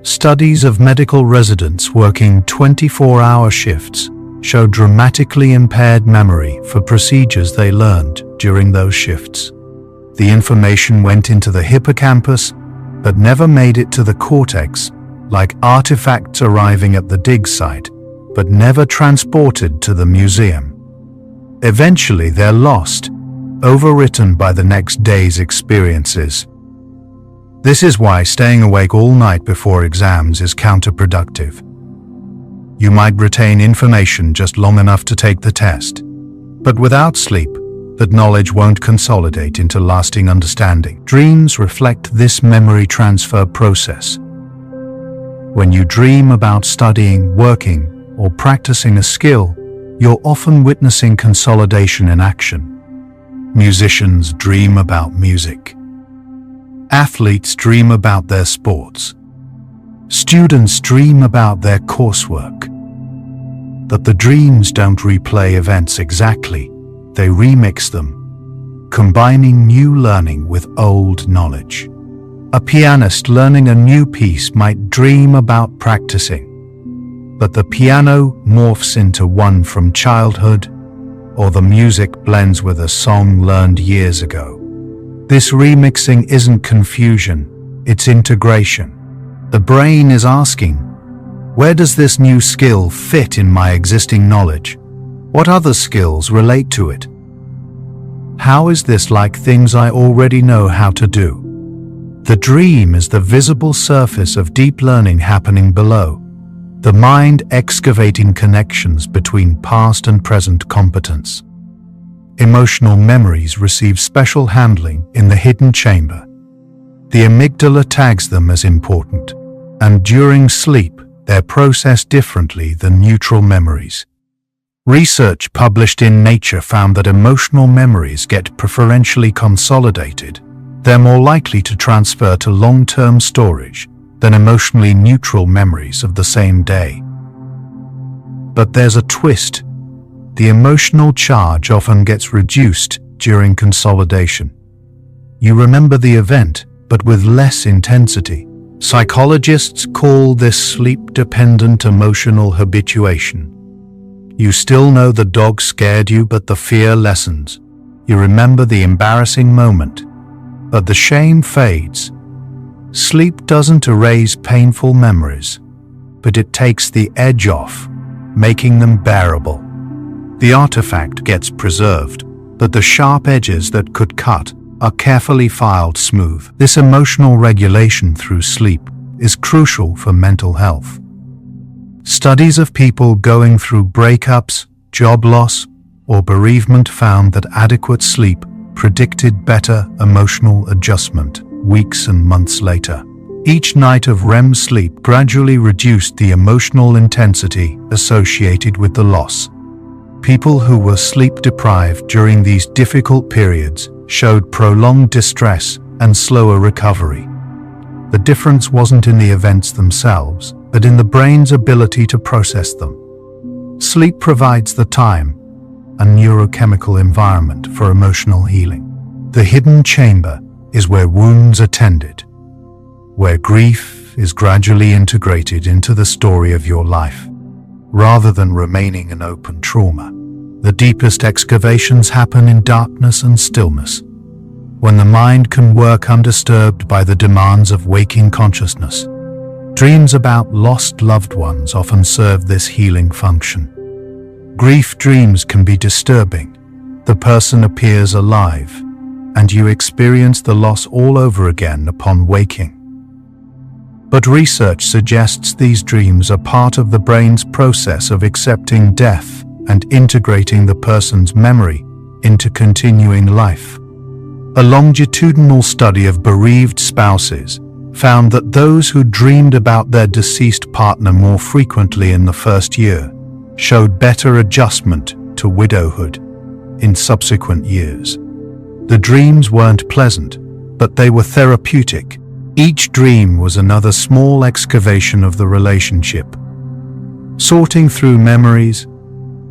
Studies of medical residents working 24-hour shifts show dramatically impaired memory for procedures they learned during those shifts. The information went into the hippocampus, but never made it to the cortex, like artifacts arriving at the dig site, but never transported to the museum. Eventually they're lost, overwritten by the next day's experiences. This is why staying awake all night before exams is counterproductive. You might retain information just long enough to take the test, but without sleep, that knowledge won't consolidate into lasting understanding. Dreams reflect this memory transfer process. When you dream about studying, working, or practicing a skill, you're often witnessing consolidation in action. Musicians dream about music. Athletes dream about their sports. Students dream about their coursework. But the dreams don't replay events exactly, they remix them, combining new learning with old knowledge. A pianist learning a new piece might dream about practicing, but the piano morphs into one from childhood, or the music blends with a song learned years ago. This remixing isn't confusion, it's integration. The brain is asking, where does this new skill fit in my existing knowledge? What other skills relate to it? How is this like things I already know how to do? The dream is the visible surface of deep learning happening below, the mind excavating connections between past and present competence. Emotional memories receive special handling in the hidden chamber. The amygdala tags them as important, and during sleep, they're processed differently than neutral memories. Research published in Nature found that emotional memories get preferentially consolidated. They're more likely to transfer to long-term storage than emotionally neutral memories of the same day. But there's a twist. The emotional charge often gets reduced during consolidation. You remember the event, but with less intensity. Psychologists call this sleep-dependent emotional habituation. You still know the dog scared you, but the fear lessens. You remember the embarrassing moment, but the shame fades. Sleep doesn't erase painful memories, but it takes the edge off, making them bearable. The artifact gets preserved, but the sharp edges that could cut are carefully filed smooth. This emotional regulation through sleep is crucial for mental health. Studies of people going through breakups, job loss, or bereavement found that adequate sleep predicted better emotional adjustment weeks and months later. Each night of REM sleep gradually reduced the emotional intensity associated with the loss. People who were sleep-deprived during these difficult periods showed prolonged distress and slower recovery. The difference wasn't in the events themselves, but in the brain's ability to process them. Sleep provides the time and neurochemical environment for emotional healing. The hidden chamber is where wounds are tended, where grief is gradually integrated into the story of your life, rather than remaining an open trauma. The deepest excavations happen in darkness and stillness, when the mind can work undisturbed by the demands of waking consciousness. Dreams about lost loved ones often serve this healing function. Grief dreams can be disturbing. The person appears alive, and you experience the loss all over again upon waking. But research suggests these dreams are part of the brain's process of accepting death and integrating the person's memory into continuing life. A longitudinal study of bereaved spouses found that those who dreamed about their deceased partner more frequently in the first year showed better adjustment to widowhood in subsequent years. The dreams weren't pleasant, but they were therapeutic. Each dream was another small excavation of the relationship, sorting through memories,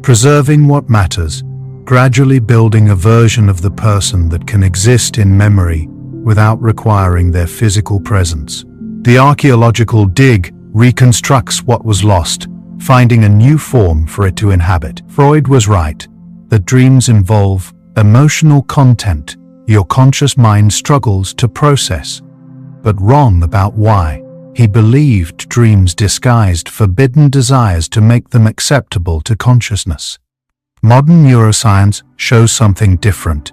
preserving what matters, gradually building a version of the person that can exist in memory without requiring their physical presence. The archaeological dig reconstructs what was lost, finding a new form for it to inhabit. Freud was right that dreams involve emotional content your conscious mind struggles to process, but wrong about why. He believed dreams disguised forbidden desires to make them acceptable to consciousness. Modern neuroscience shows something different.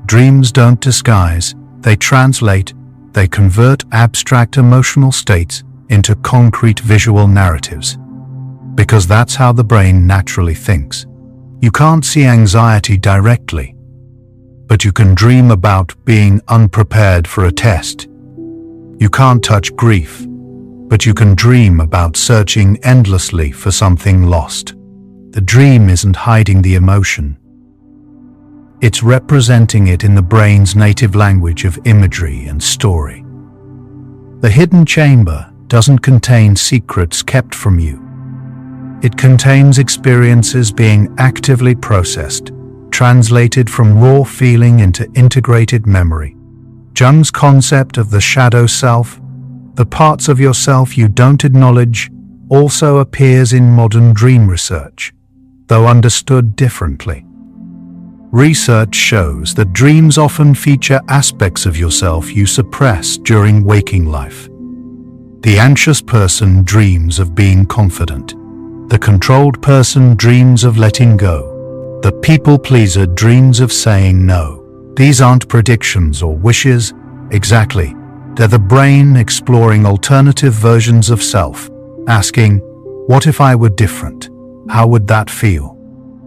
Dreams don't disguise, they translate, they convert abstract emotional states into concrete visual narratives. Because that's how the brain naturally thinks. You can't see anxiety directly, but you can dream about being unprepared for a test. You can't touch grief, but you can dream about searching endlessly for something lost. The dream isn't hiding the emotion. It's representing it in the brain's native language of imagery and story. The hidden chamber doesn't contain secrets kept from you. It contains experiences being actively processed, translated from raw feeling into integrated memory. Jung's concept of the shadow self, the parts of yourself you don't acknowledge, also appears in modern dream research, though understood differently. Research shows that dreams often feature aspects of yourself you suppress during waking life. The anxious person dreams of being confident. The controlled person dreams of letting go. The people pleaser dreams of saying no. These aren't predictions or wishes, exactly. They're the brain exploring alternative versions of self, asking, what if I were different? How would that feel?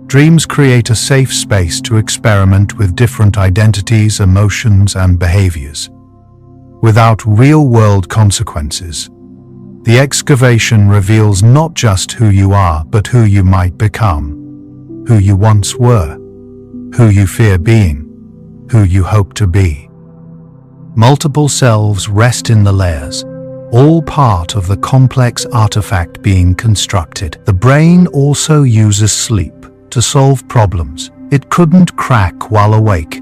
Dreams create a safe space to experiment with different identities, emotions, and behaviors, without real-world consequences. The excavation reveals not just who you are, but who you might become, who you once were, who you fear being, who you hope to be. Multiple selves rest in the layers, all part of the complex artifact being constructed. The brain also uses sleep to solve problems it couldn't crack while awake.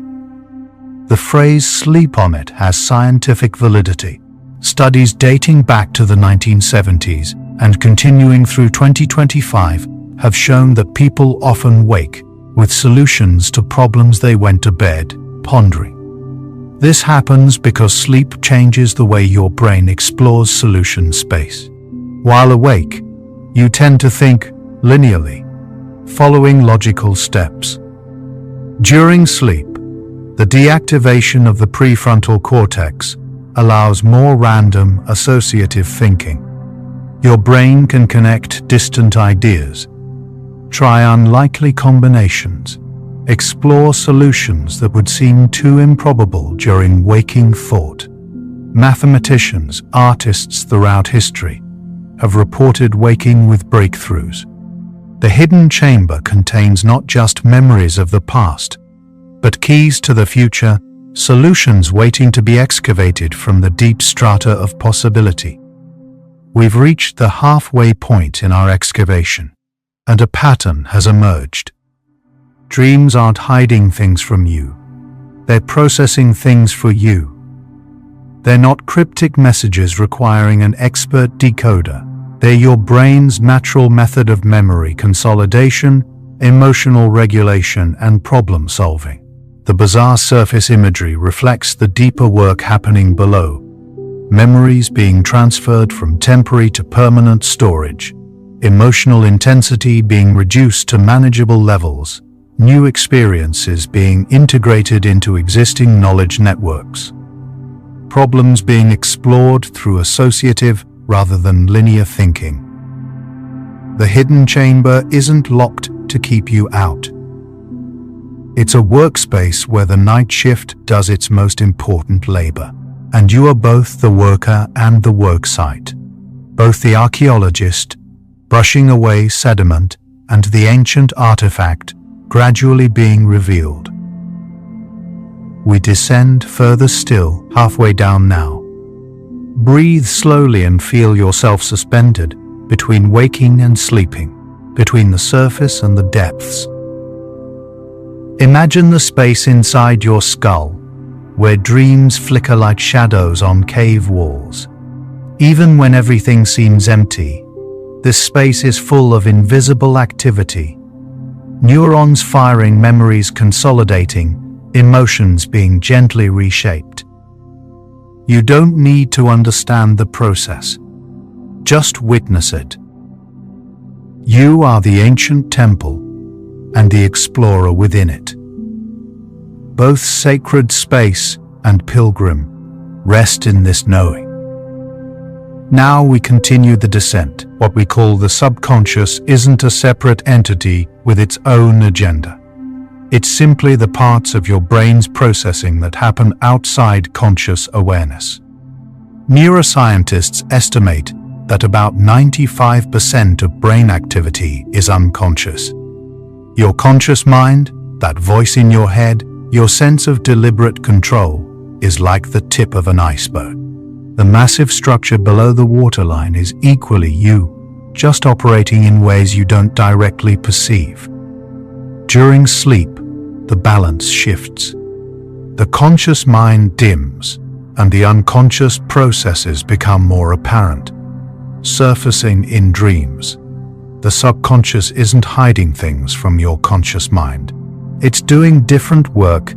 The phrase "sleep on it" has scientific validity. Studies dating back to the 1970s and continuing through 2025 have shown that people often wake with solutions to problems they went to bed pondering. This happens because sleep changes the way your brain explores solution space. While awake, you tend to think linearly, following logical steps. During sleep, the deactivation of the prefrontal cortex allows more random, associative thinking. Your brain can connect distant ideas, try unlikely combinations, explore solutions that would seem too improbable during waking thought. Mathematicians, artists throughout history have reported waking with breakthroughs. The hidden chamber contains not just memories of the past, but keys to the future, solutions waiting to be excavated from the deep strata of possibility. We've reached the halfway point in our excavation, and a pattern has emerged. Dreams aren't hiding things from you. They're processing things for you. They're not cryptic messages requiring an expert decoder. They're your brain's natural method of memory consolidation, emotional regulation, and problem solving. The bizarre surface imagery reflects the deeper work happening below. Memories being transferred from temporary to permanent storage, emotional intensity being reduced to manageable levels, new experiences being integrated into existing knowledge networks. problems being explored through associative rather than linear thinking. The hidden chamber isn't locked to keep you out. It's a workspace where the night shift does its most important labor, and you are both the worker and the worksite, both the archaeologist, brushing away sediment, and the ancient artifact gradually being revealed. We descend further still, halfway down now. Breathe slowly and feel yourself suspended between waking and sleeping, between the surface and the depths. Imagine the space inside your skull, where dreams flicker like shadows on cave walls. Even when everything seems empty, this space is full of invisible activity. Neurons firing, memories consolidating, emotions being gently reshaped. You don't need to understand the process. Just witness it. You are the ancient temple and the explorer within it. Both sacred space and pilgrim rest in this knowing. Now we continue the descent. What we call the subconscious isn't a separate entity with its own agenda. It's simply the parts of your brain's processing that happen outside conscious awareness. Neuroscientists estimate that about 95% of brain activity is unconscious. Your conscious mind, that voice in your head, your sense of deliberate control, is like the tip of an iceberg. The massive structure below the waterline is equally you, just operating in ways you don't directly perceive. During sleep, the balance shifts. The conscious mind dims, and the unconscious processes become more apparent, surfacing in dreams. The subconscious isn't hiding things from your conscious mind. It's doing different work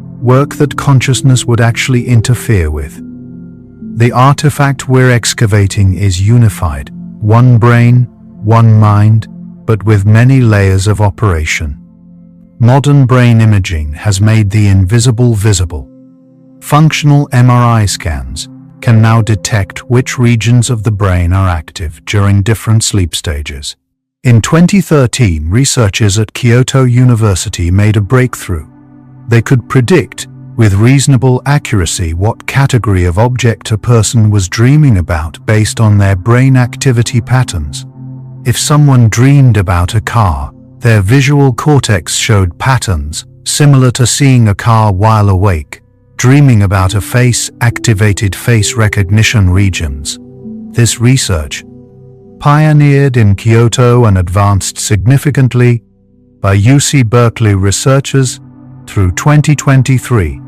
that consciousness would actually interfere with. The artifact we're excavating is unified, one brain, one mind, but with many layers of operation. Modern brain imaging has made the invisible visible. Functional MRI scans can now detect which regions of the brain are active during different sleep stages. In 2013, researchers at Kyoto University made a breakthrough. They could predict with reasonable accuracy what category of object a person was dreaming about based on their brain activity patterns. If someone dreamed about a car, their visual cortex showed patterns similar to seeing a car while awake. Dreaming about a face activated face recognition regions. This research, pioneered in Kyoto and advanced significantly by UC Berkeley researchers through 2023,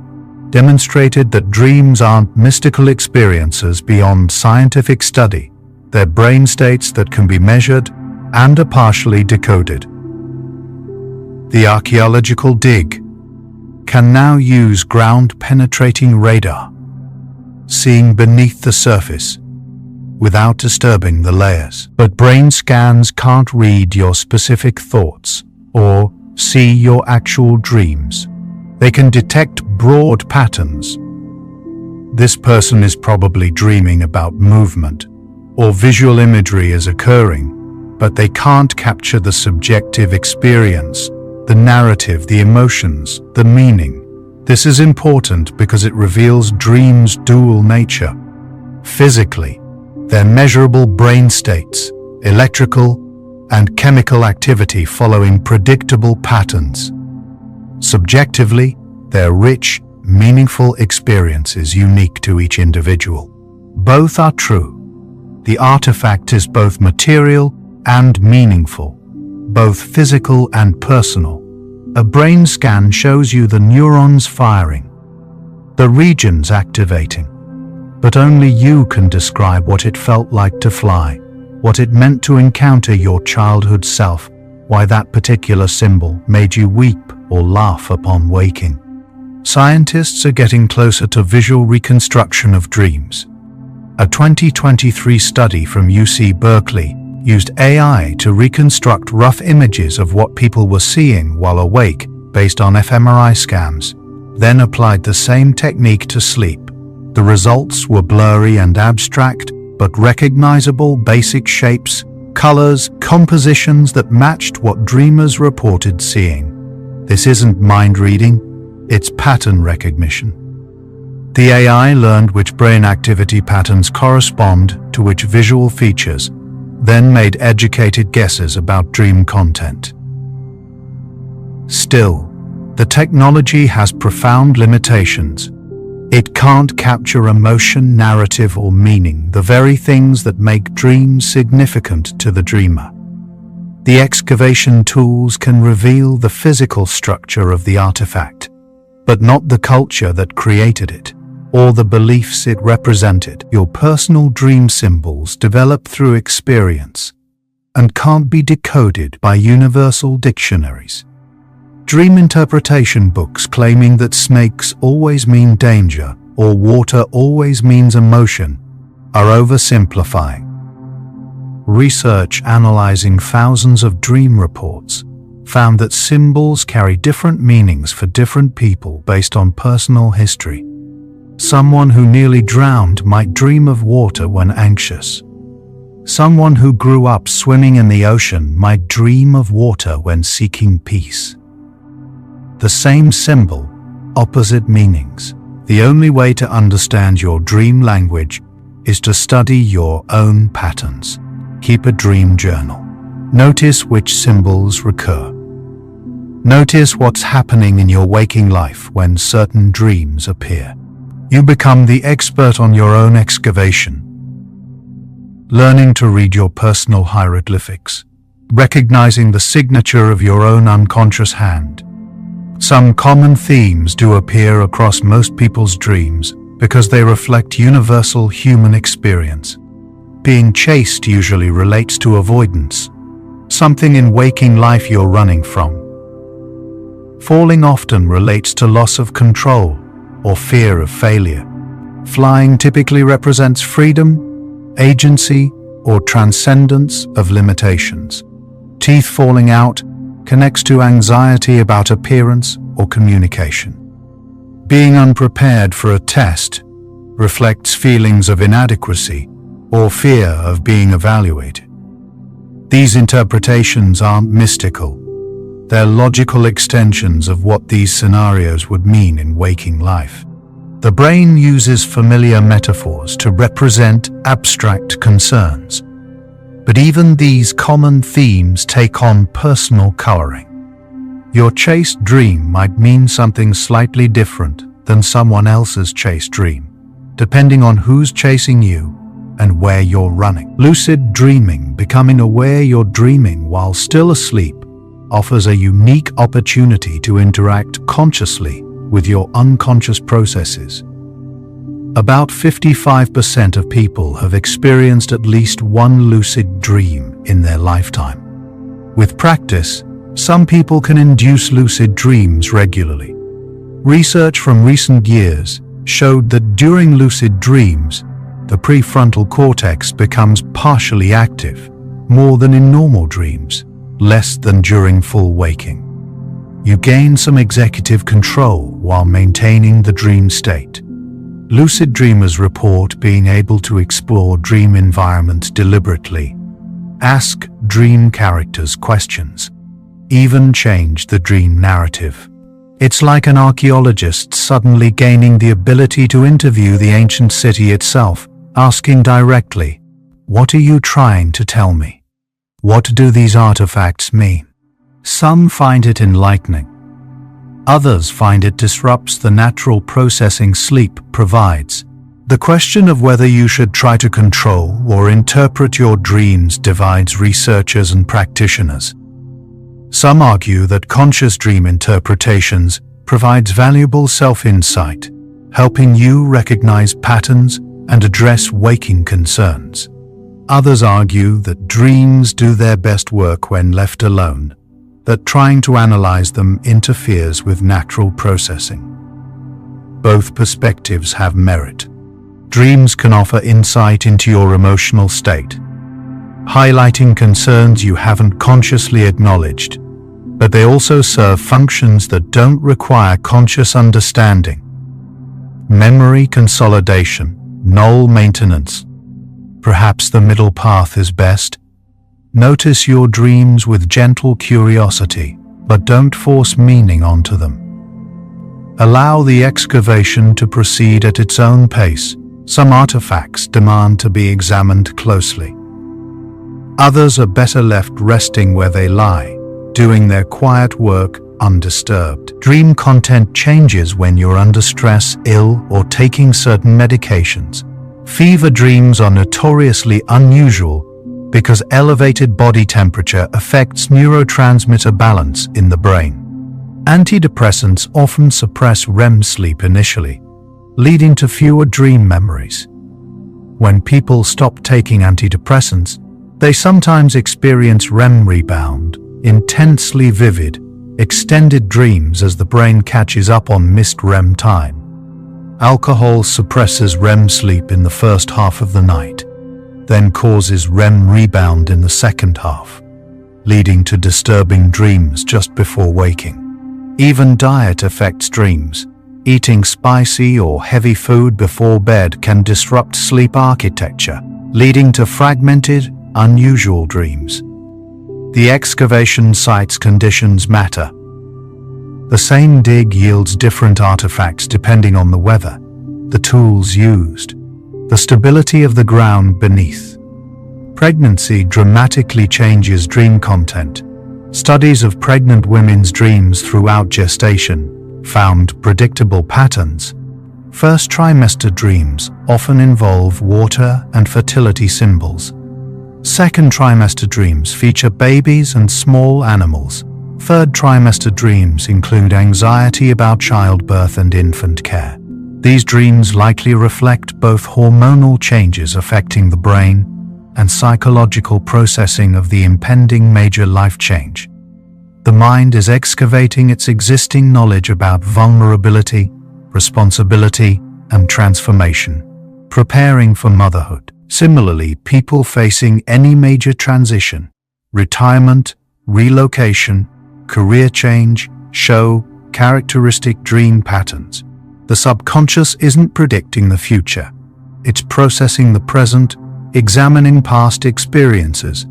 demonstrated that dreams aren't mystical experiences beyond scientific study. They're brain states that can be measured and are partially decoded. The archaeological dig can now use ground-penetrating radar, seeing beneath the surface without disturbing the layers. But brain scans can't read your specific thoughts or see your actual dreams. They can detect broad patterns. This person is probably dreaming about movement or visual imagery is occurring, but they can't capture the subjective experience, the narrative, the emotions, the meaning. This is important because it reveals dreams' dual nature. Physically, they're measurable brain states, electrical and chemical activity following predictable patterns. Subjectively, they're rich, meaningful experiences unique to each individual. Both are true. The artifact is both material and meaningful, both physical and personal. A brain scan shows you the neurons firing, the regions activating, but only you can describe what it felt like to fly, what it meant to encounter your childhood self, why that particular symbol made you weep or laugh upon waking. Scientists are getting closer to visual reconstruction of dreams. A 2023 study from UC Berkeley used AI to reconstruct rough images of what people were seeing while awake based on fMRI scans, then applied the same technique to sleep. The results were blurry and abstract, but recognizable basic shapes, colors, compositions that matched what dreamers reported seeing. This isn't mind reading, it's pattern recognition. The AI learned which brain activity patterns correspond to which visual features, then made educated guesses about dream content. Still, the technology has profound limitations. It can't capture emotion, narrative, or meaning, the very things that make dreams significant to the dreamer. The excavation tools can reveal the physical structure of the artifact, but not the culture that created it, or the beliefs it represented. Your personal dream symbols develop through experience and can't be decoded by universal dictionaries. Dream interpretation books claiming that snakes always mean danger or water always means emotion are oversimplifying. Research analyzing thousands of dream reports found that symbols carry different meanings for different people based on personal history. Someone who nearly drowned might dream of water when anxious. Someone who grew up swimming in the ocean might dream of water when seeking peace. The same symbol, opposite meanings. The only way to understand your dream language is to study your own patterns. Keep a dream journal. Notice which symbols recur. Notice what's happening in your waking life when certain dreams appear. You become the expert on your own excavation. Learning to read your personal hieroglyphics, recognizing the signature of your own unconscious hand. Some common themes do appear across most people's dreams because they reflect universal human experience. Being chased usually relates to avoidance, something in waking life you're running from. Falling often relates to loss of control or fear of failure. Flying typically represents freedom, agency, or transcendence of limitations. Teeth falling out connects to anxiety about appearance or communication. Being unprepared for a test reflects feelings of inadequacy or fear of being evaluated. These interpretations aren't mystical. They're logical extensions of what these scenarios would mean in waking life. The brain uses familiar metaphors to represent abstract concerns. But even these common themes take on personal coloring. Your chased dream might mean something slightly different than someone else's chased dream, depending on who's chasing you and where you're running. Lucid dreaming, becoming aware you're dreaming while still asleep, offers a unique opportunity to interact consciously with your unconscious processes. About 55% of people have experienced at least one lucid dream in their lifetime. With practice, some people can induce lucid dreams regularly. Research from recent years showed that during lucid dreams, the prefrontal cortex becomes partially active, more than in normal dreams, less than during full waking. You gain some executive control while maintaining the dream state. Lucid dreamers report being able to explore dream environments deliberately, ask dream characters questions, even change the dream narrative. It's like an archaeologist suddenly gaining the ability to interview the ancient city itself, asking directly, "What are you trying to tell me? What do these artifacts mean?" Some find it enlightening. Others find it disrupts the natural processing sleep provides. The question of whether you should try to control or interpret your dreams divides researchers and practitioners. Some argue that conscious dream interpretations provides valuable self-insight, helping you recognize patterns and address waking concerns. Others argue that dreams do their best work when left alone, that trying to analyze them interferes with natural processing. Both perspectives have merit. Dreams can offer insight into your emotional state, highlighting concerns you haven't consciously acknowledged, but they also serve functions that don't require conscious understanding. Memory consolidation, null maintenance. Perhaps the middle path is best. Notice your dreams with gentle curiosity, but don't force meaning onto them. Allow the excavation to proceed at its own pace. Some artifacts demand to be examined closely. Others are better left resting where they lie, doing their quiet work undisturbed. Dream content changes when you're under stress, ill, or taking certain medications. Fever dreams are notoriously unusual because elevated body temperature affects neurotransmitter balance in the brain. Antidepressants often suppress REM sleep initially, leading to fewer dream memories. When people stop taking antidepressants, they sometimes experience REM rebound, intensely vivid, extended dreams as the brain catches up on missed REM time. Alcohol suppresses REM sleep in the first half of the night, then causes REM rebound in the second half, leading to disturbing dreams just before waking. Even diet affects dreams. Eating spicy or heavy food before bed can disrupt sleep architecture, leading to fragmented, unusual dreams. The excavation site's conditions matter. The same dig yields different artifacts depending on the weather, the tools used, the stability of the ground beneath. Pregnancy dramatically changes dream content. Studies of pregnant women's dreams throughout gestation found predictable patterns. First trimester dreams often involve water and fertility symbols. Second trimester dreams feature babies and small animals. Third trimester dreams include anxiety about childbirth and infant care. These dreams likely reflect both hormonal changes affecting the brain and psychological processing of the impending major life change. The mind is excavating its existing knowledge about vulnerability, responsibility, and transformation, preparing for motherhood. Similarly, people facing any major transition, retirement, relocation, career change, show characteristic dream patterns. The subconscious isn't predicting the future. It's processing the present, examining past experiences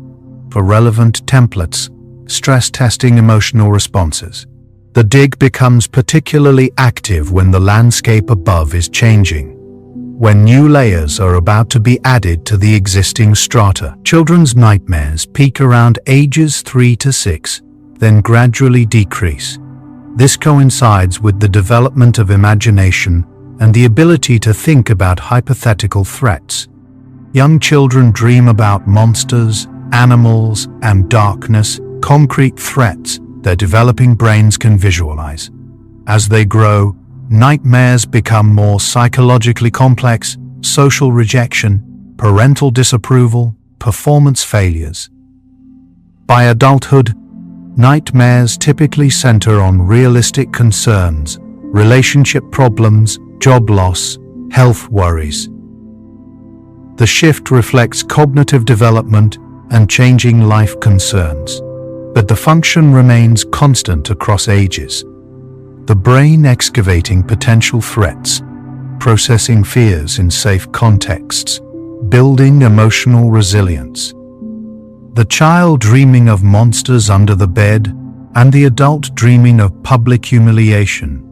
for relevant templates, stress testing emotional responses. The dig becomes particularly active when the landscape above is changing, when new layers are about to be added to the existing strata. Children's nightmares peak around ages 3 to 6, then gradually decrease. This coincides with the development of imagination and the ability to think about hypothetical threats. Young children dream about monsters, animals, and darkness, concrete threats their developing brains can visualize. As they grow, nightmares become more psychologically complex: social rejection, parental disapproval, performance failures. By adulthood, nightmares typically center on realistic concerns, relationship problems, job loss, health worries. The shift reflects cognitive development and changing life concerns, but the function remains constant across ages. The brain excavating potential threats, processing fears in safe contexts, building emotional resilience. The child dreaming of monsters under the bed and the adult dreaming of public humiliation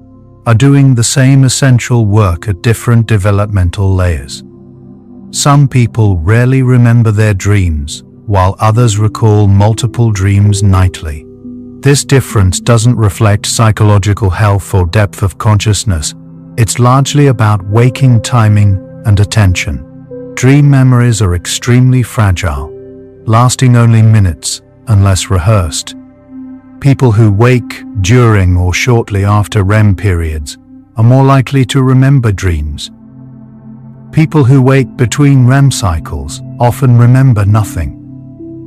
are doing the same essential work at different developmental layers. Some people rarely remember their dreams, while others recall multiple dreams nightly. This difference doesn't reflect psychological health or depth of consciousness. It's largely about waking timing and attention. Dream memories are extremely fragile, lasting only minutes unless rehearsed. People who wake during or shortly after REM periods are more likely to remember dreams. People who wake between REM cycles often remember nothing.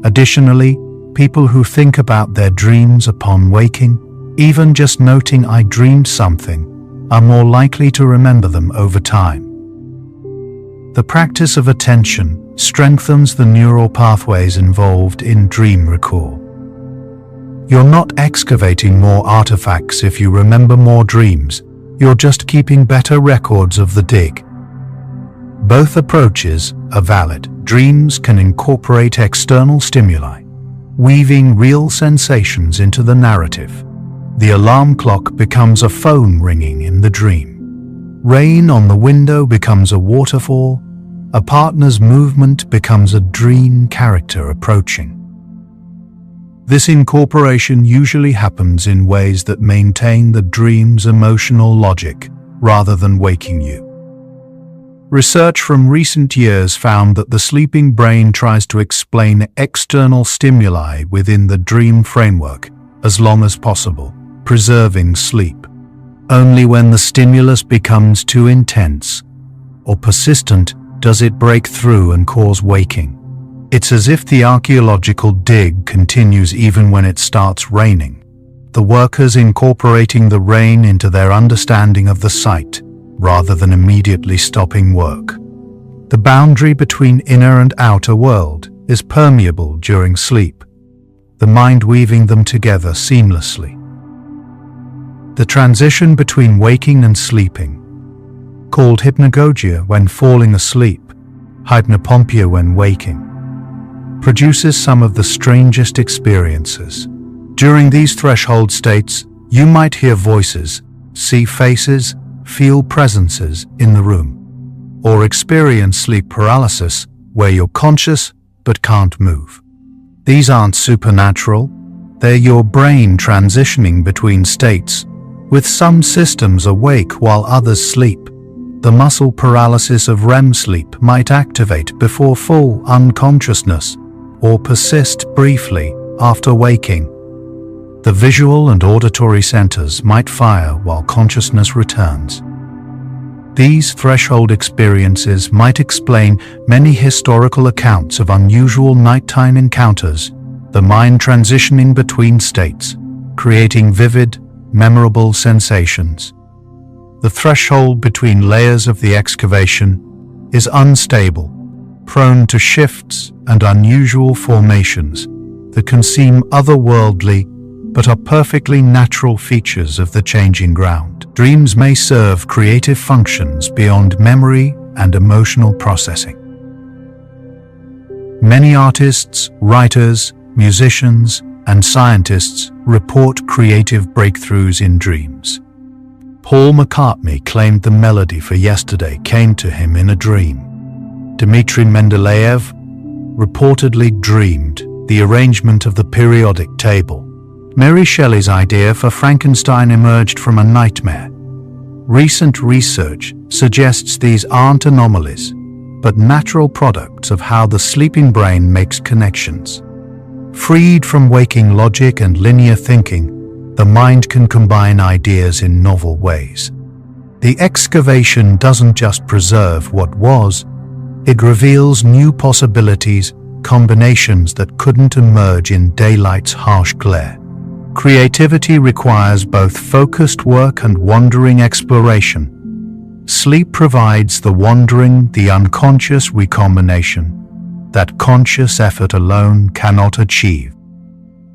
Additionally, people who think about their dreams upon waking, even just noting "I dreamed something," are more likely to remember them over time. The practice of attention strengthens the neural pathways involved in dream recall. You're not excavating more artifacts if you remember more dreams. You're just keeping better records of the dig. Both approaches are valid. Dreams can incorporate external stimuli, weaving real sensations into the narrative. The alarm clock becomes a phone ringing in the dream. Rain on the window becomes a waterfall. A partner's movement becomes a dream character approaching. This incorporation usually happens in ways that maintain the dream's emotional logic rather than waking you. Research from recent years found that the sleeping brain tries to explain external stimuli within the dream framework as long as possible, preserving sleep. Only when the stimulus becomes too intense or persistent does it break through and cause waking. It's as if the archaeological dig continues even when it starts raining, the workers incorporating the rain into their understanding of the site, rather than immediately stopping work. The boundary between inner and outer world is permeable during sleep, the mind weaving them together seamlessly. The transition between waking and sleeping, called hypnagogia when falling asleep, hypnopompia when waking, produces some of the strangest experiences. During these threshold states, you might hear voices, see faces, feel presences in the room, or experience sleep paralysis where you're conscious but can't move. These aren't supernatural, they're your brain transitioning between states, with some systems awake while others sleep. The muscle paralysis of REM sleep might activate before full unconsciousness or persist briefly after waking. The visual and auditory centers might fire while consciousness returns. These threshold experiences might explain many historical accounts of unusual nighttime encounters, the mind transitioning between states, creating vivid, memorable sensations. The threshold between layers of the excavation is unstable, prone to shifts and unusual formations that can seem otherworldly but are perfectly natural features of the changing ground. Dreams may serve creative functions beyond memory and emotional processing. Many artists, writers, musicians, and scientists report creative breakthroughs in dreams. Paul McCartney claimed the melody for Yesterday came to him in a dream. Dmitri Mendeleev reportedly dreamed the arrangement of the periodic table. Mary Shelley's idea for Frankenstein emerged from a nightmare. Recent research suggests these aren't anomalies, but natural products of how the sleeping brain makes connections. Freed from waking logic and linear thinking, the mind can combine ideas in novel ways. The excavation doesn't just preserve what was, it reveals new possibilities, combinations that couldn't emerge in daylight's harsh glare. Creativity requires both focused work and wandering exploration. Sleep provides the wandering, the unconscious recombination that conscious effort alone cannot achieve.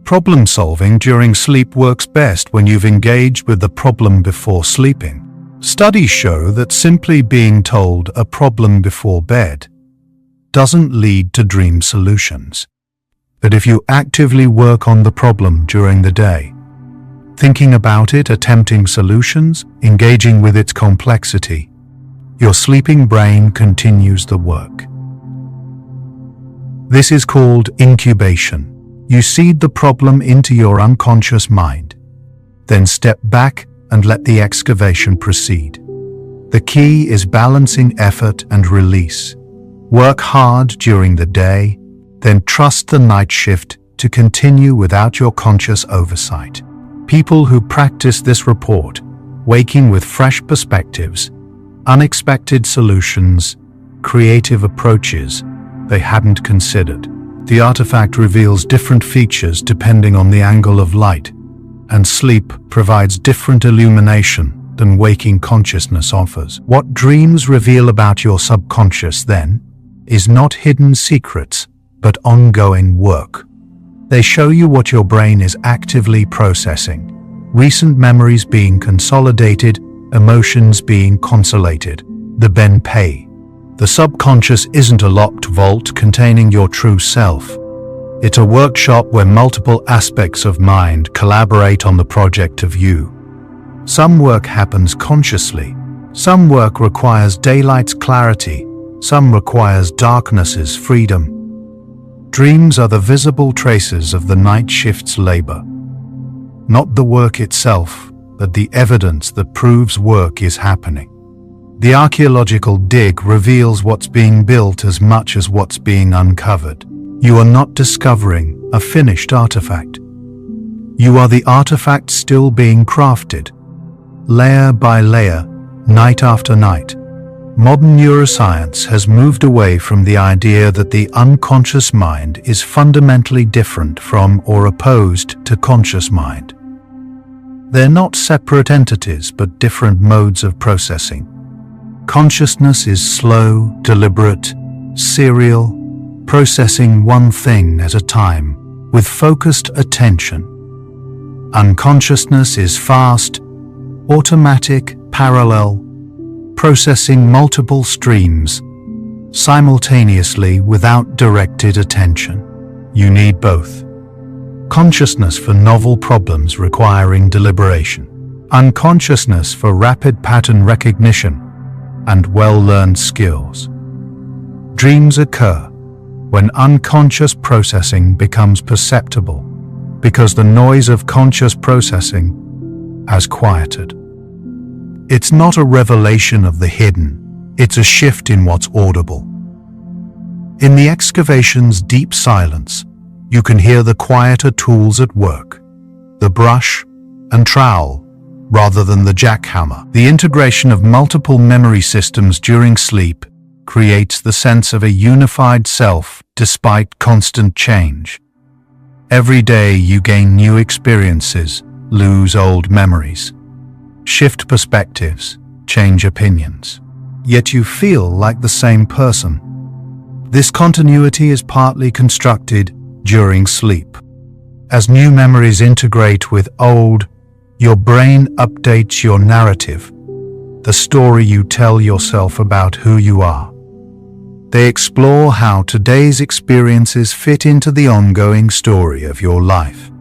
Problem solving during sleep works best when you've engaged with the problem before sleeping. Studies show that simply being told a problem before bed doesn't lead to dream solutions. But if you actively work on the problem during the day, thinking about it, attempting solutions, engaging with its complexity, your sleeping brain continues the work. This is called incubation. You seed the problem into your unconscious mind, then step back and let the excavation proceed. The key is balancing effort and release. Work hard during the day, then trust the night shift to continue without your conscious oversight. People who practice this report, waking with fresh perspectives, unexpected solutions, creative approaches they hadn't considered. The artifact reveals different features depending on the angle of light, and sleep provides different illumination than waking consciousness offers. What dreams reveal about your subconscious, then, is not hidden secrets, but ongoing work. They show you what your brain is actively processing, recent memories being consolidated, emotions being consolated, the Ben Pei. The subconscious isn't a locked vault containing your true self. It's a workshop where multiple aspects of mind collaborate on the project of you. Some work happens consciously, some work requires daylight's clarity, some requires darkness's freedom. Dreams are the visible traces of the night shift's labor. Not the work itself, but the evidence that proves work is happening. The archaeological dig reveals what's being built as much as what's being uncovered. You are not discovering a finished artifact. You are the artifact still being crafted, layer by layer, night after night. Modern neuroscience has moved away from the idea that the unconscious mind is fundamentally different from or opposed to conscious mind. They're not separate entities, but different modes of processing. Consciousness is slow, deliberate, serial, processing one thing at a time with focused attention. Unconsciousness is fast, automatic, parallel, processing multiple streams simultaneously without directed attention. You need both. Consciousness for novel problems requiring deliberation, unconsciousness for rapid pattern recognition and well-learned skills. Dreams occur when unconscious processing becomes perceptible because the noise of conscious processing has quieted. It's not a revelation of the hidden, it's a shift in what's audible. In the excavation's deep silence, you can hear the quieter tools at work, the brush and trowel rather than the jackhammer. The integration of multiple memory systems during sleep creates the sense of a unified self despite constant change. Every day you gain new experiences, lose old memories, shift perspectives, change opinions. Yet you feel like the same person. This continuity is partly constructed during sleep. As new memories integrate with old, your brain updates your narrative, the story you tell yourself about who you are. They explore how today's experiences fit into the ongoing story of your life.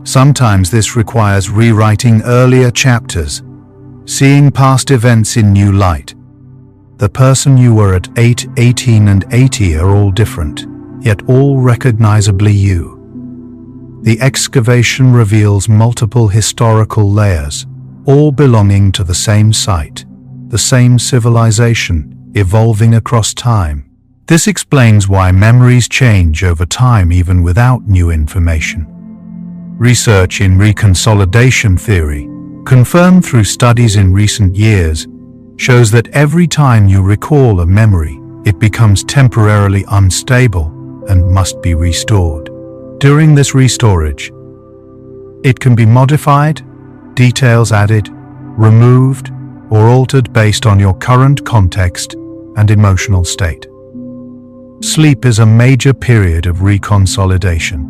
Sometimes this requires rewriting earlier chapters, seeing past events in new light. The person you were at 8, 18 and 80 are all different, yet all recognizably you. The excavation reveals multiple historical layers, all belonging to the same site, the same civilization, evolving across time. This explains why memories change over time even without new information. Research in reconsolidation theory, confirmed through studies in recent years, shows that every time you recall a memory, it becomes temporarily unstable and must be restored. During this restorage, it can be modified, details added, removed, or altered based on your current context and emotional state. Sleep is a major period of reconsolidation.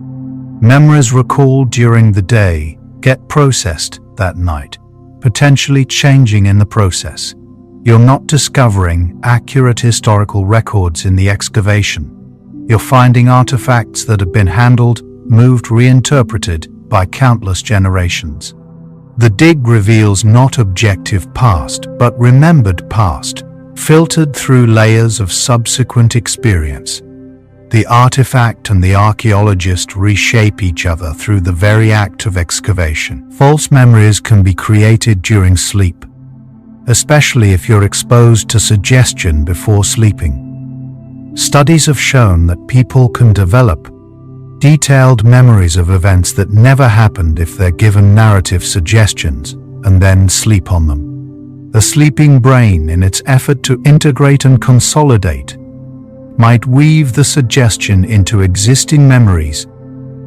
Memories recalled during the day get processed that night, potentially changing in the process. You're not discovering accurate historical records in the excavation. You're finding artifacts that have been handled, moved, reinterpreted by countless generations. The dig reveals not objective past, but remembered past, filtered through layers of subsequent experience. The artifact and the archaeologist reshape each other through the very act of excavation. False memories can be created during sleep, especially if you're exposed to suggestion before sleeping. Studies have shown that people can develop detailed memories of events that never happened if they're given narrative suggestions and then sleep on them. The sleeping brain, in its effort to integrate and consolidate, might weave the suggestion into existing memories,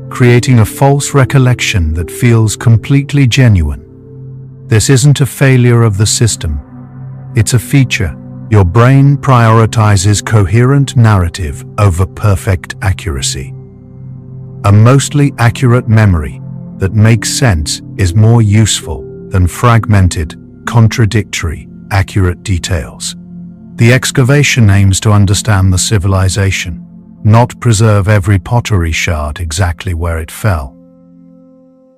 creating a false recollection that feels completely genuine. This isn't a failure of the system. It's a feature. Your brain prioritizes coherent narrative over perfect accuracy. A mostly accurate memory that makes sense is more useful than fragmented, contradictory, accurate details. The excavation aims to understand the civilization, not preserve every pottery shard exactly where it fell.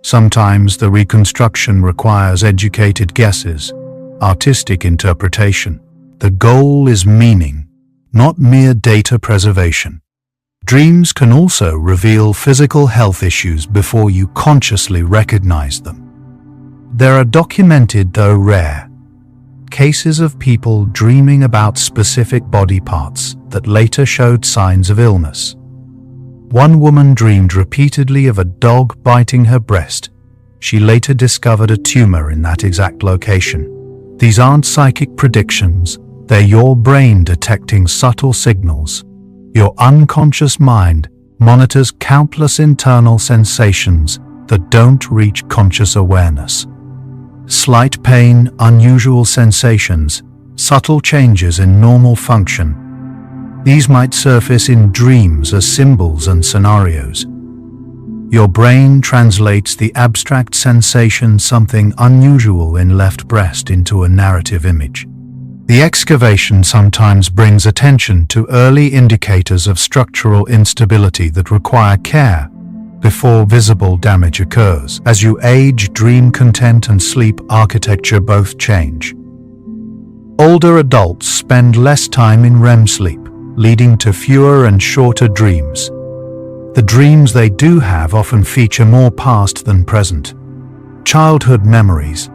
Sometimes the reconstruction requires educated guesses, artistic interpretation. The goal is meaning, not mere data preservation. Dreams can also reveal physical health issues before you consciously recognize them. There are documented, though rare, cases of people dreaming about specific body parts that later showed signs of illness. One woman dreamed repeatedly of a dog biting her breast. She later discovered a tumor in that exact location. These aren't psychic predictions, they're your brain detecting subtle signals. Your unconscious mind monitors countless internal sensations that don't reach conscious awareness. Slight pain, unusual sensations, subtle changes in normal function. These might surface in dreams as symbols and scenarios. Your brain translates the abstract sensation, something unusual in left breast, into a narrative image. The excavation sometimes brings attention to early indicators of structural instability that require care before visible damage occurs. As you age, dream content and sleep architecture both change. Older adults spend less time in REM sleep, leading to fewer and shorter dreams. The dreams they do have often feature more past than present. Childhood memories,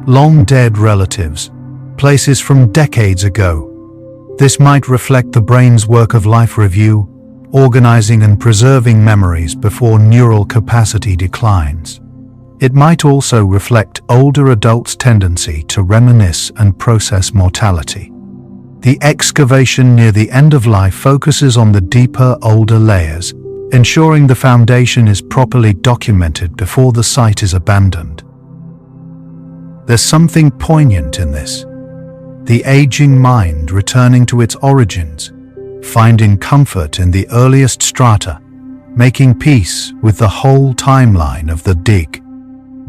long dead relatives, places from decades ago. This might reflect the brain's work of life review, organizing and preserving memories before neural capacity declines. It might also reflect older adults' tendency to reminisce and process mortality. The excavation near the end of life focuses on the deeper, older layers, ensuring the foundation is properly documented before the site is abandoned. There's something poignant in this. The aging mind returning to its origins, finding comfort in the earliest strata, making peace with the whole timeline of the dig.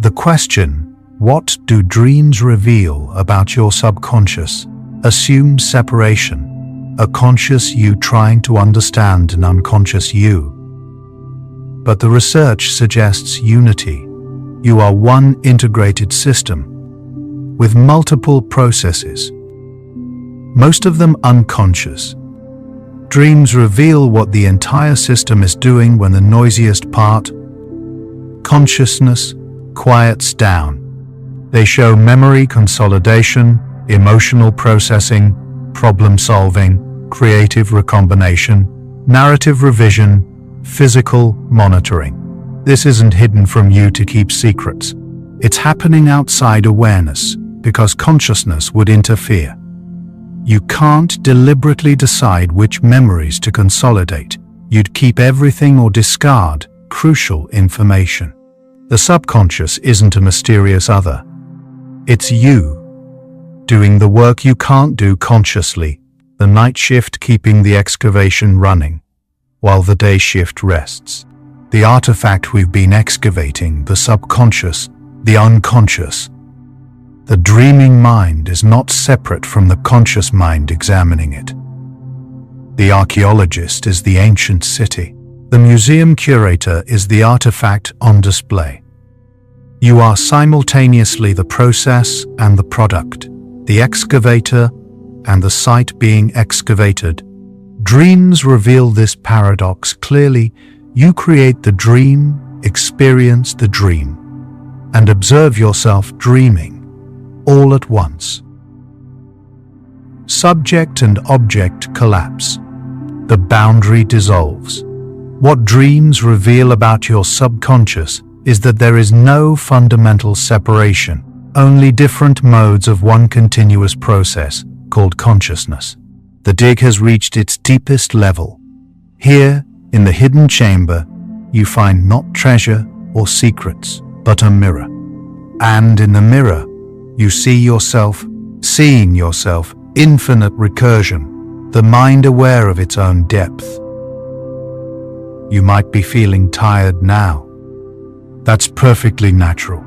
The question, what do dreams reveal about your subconscious, assumes separation, a conscious you trying to understand an unconscious you. But the research suggests unity. You are one integrated system, with multiple processes, most of them unconscious. Dreams reveal what the entire system is doing when the noisiest part, consciousness, quiets down. They show memory consolidation, emotional processing, problem solving, creative recombination, narrative revision, physical monitoring. This isn't hidden from you to keep secrets. It's happening outside awareness because consciousness would interfere. You can't deliberately decide which memories to consolidate. You'd keep everything or discard crucial information. The subconscious isn't a mysterious other. It's you, doing the work you can't do consciously, the night shift keeping the excavation running, while the day shift rests. The artifact we've been excavating, the subconscious, the unconscious. The dreaming mind is not separate from the conscious mind examining it. The archaeologist is the ancient city. The museum curator is the artifact on display. You are simultaneously the process and the product, the excavator and the site being excavated. Dreams reveal this paradox clearly. You create the dream, experience the dream, and observe yourself dreaming all at once. Subject and object collapse. The boundary dissolves. What dreams reveal about your subconscious is that there is no fundamental separation, only different modes of one continuous process called consciousness. The dig has reached its deepest level. Here, in the hidden chamber, you find not treasure or secrets, but a mirror. And in the mirror, you see yourself, seeing yourself, infinite recursion, the mind aware of its own depth. You might be feeling tired now. That's perfectly natural.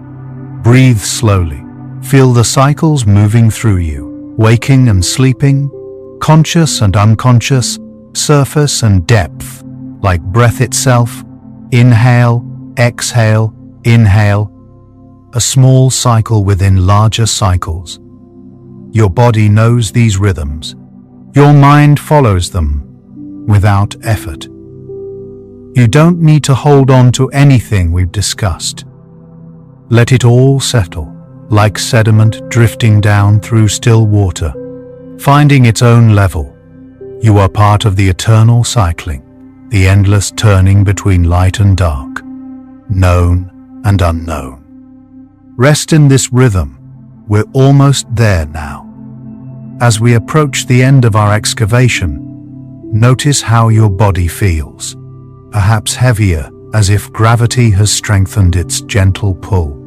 Breathe slowly. Feel the cycles moving through you, waking and sleeping, conscious and unconscious, surface and depth, like breath itself. Inhale, exhale, inhale. A small cycle within larger cycles. Your body knows these rhythms. Your mind follows them without effort. You don't need to hold on to anything we've discussed. Let it all settle, like sediment drifting down through still water, finding its own level. You are part of the eternal cycling, the endless turning between light and dark, known and unknown. Rest in this rhythm. We're almost there now. As we approach the end of our excavation, notice how your body feels, perhaps heavier, as if gravity has strengthened its gentle pull.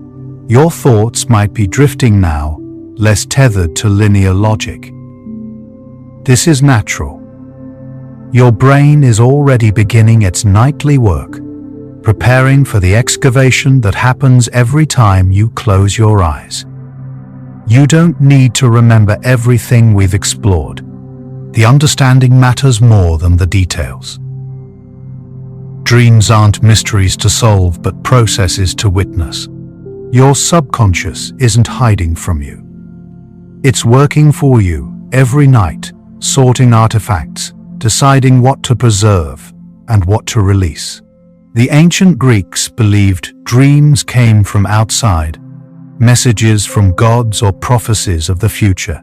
Your thoughts might be drifting now, less tethered to linear logic. This is natural. Your brain is already beginning its nightly work, preparing for the excavation that happens every time you close your eyes. You don't need to remember everything we've explored. The understanding matters more than the details. Dreams aren't mysteries to solve, but processes to witness. Your subconscious isn't hiding from you. It's working for you every night, sorting artifacts, deciding what to preserve and what to release. The ancient Greeks believed dreams came from outside, messages from gods or prophecies of the future.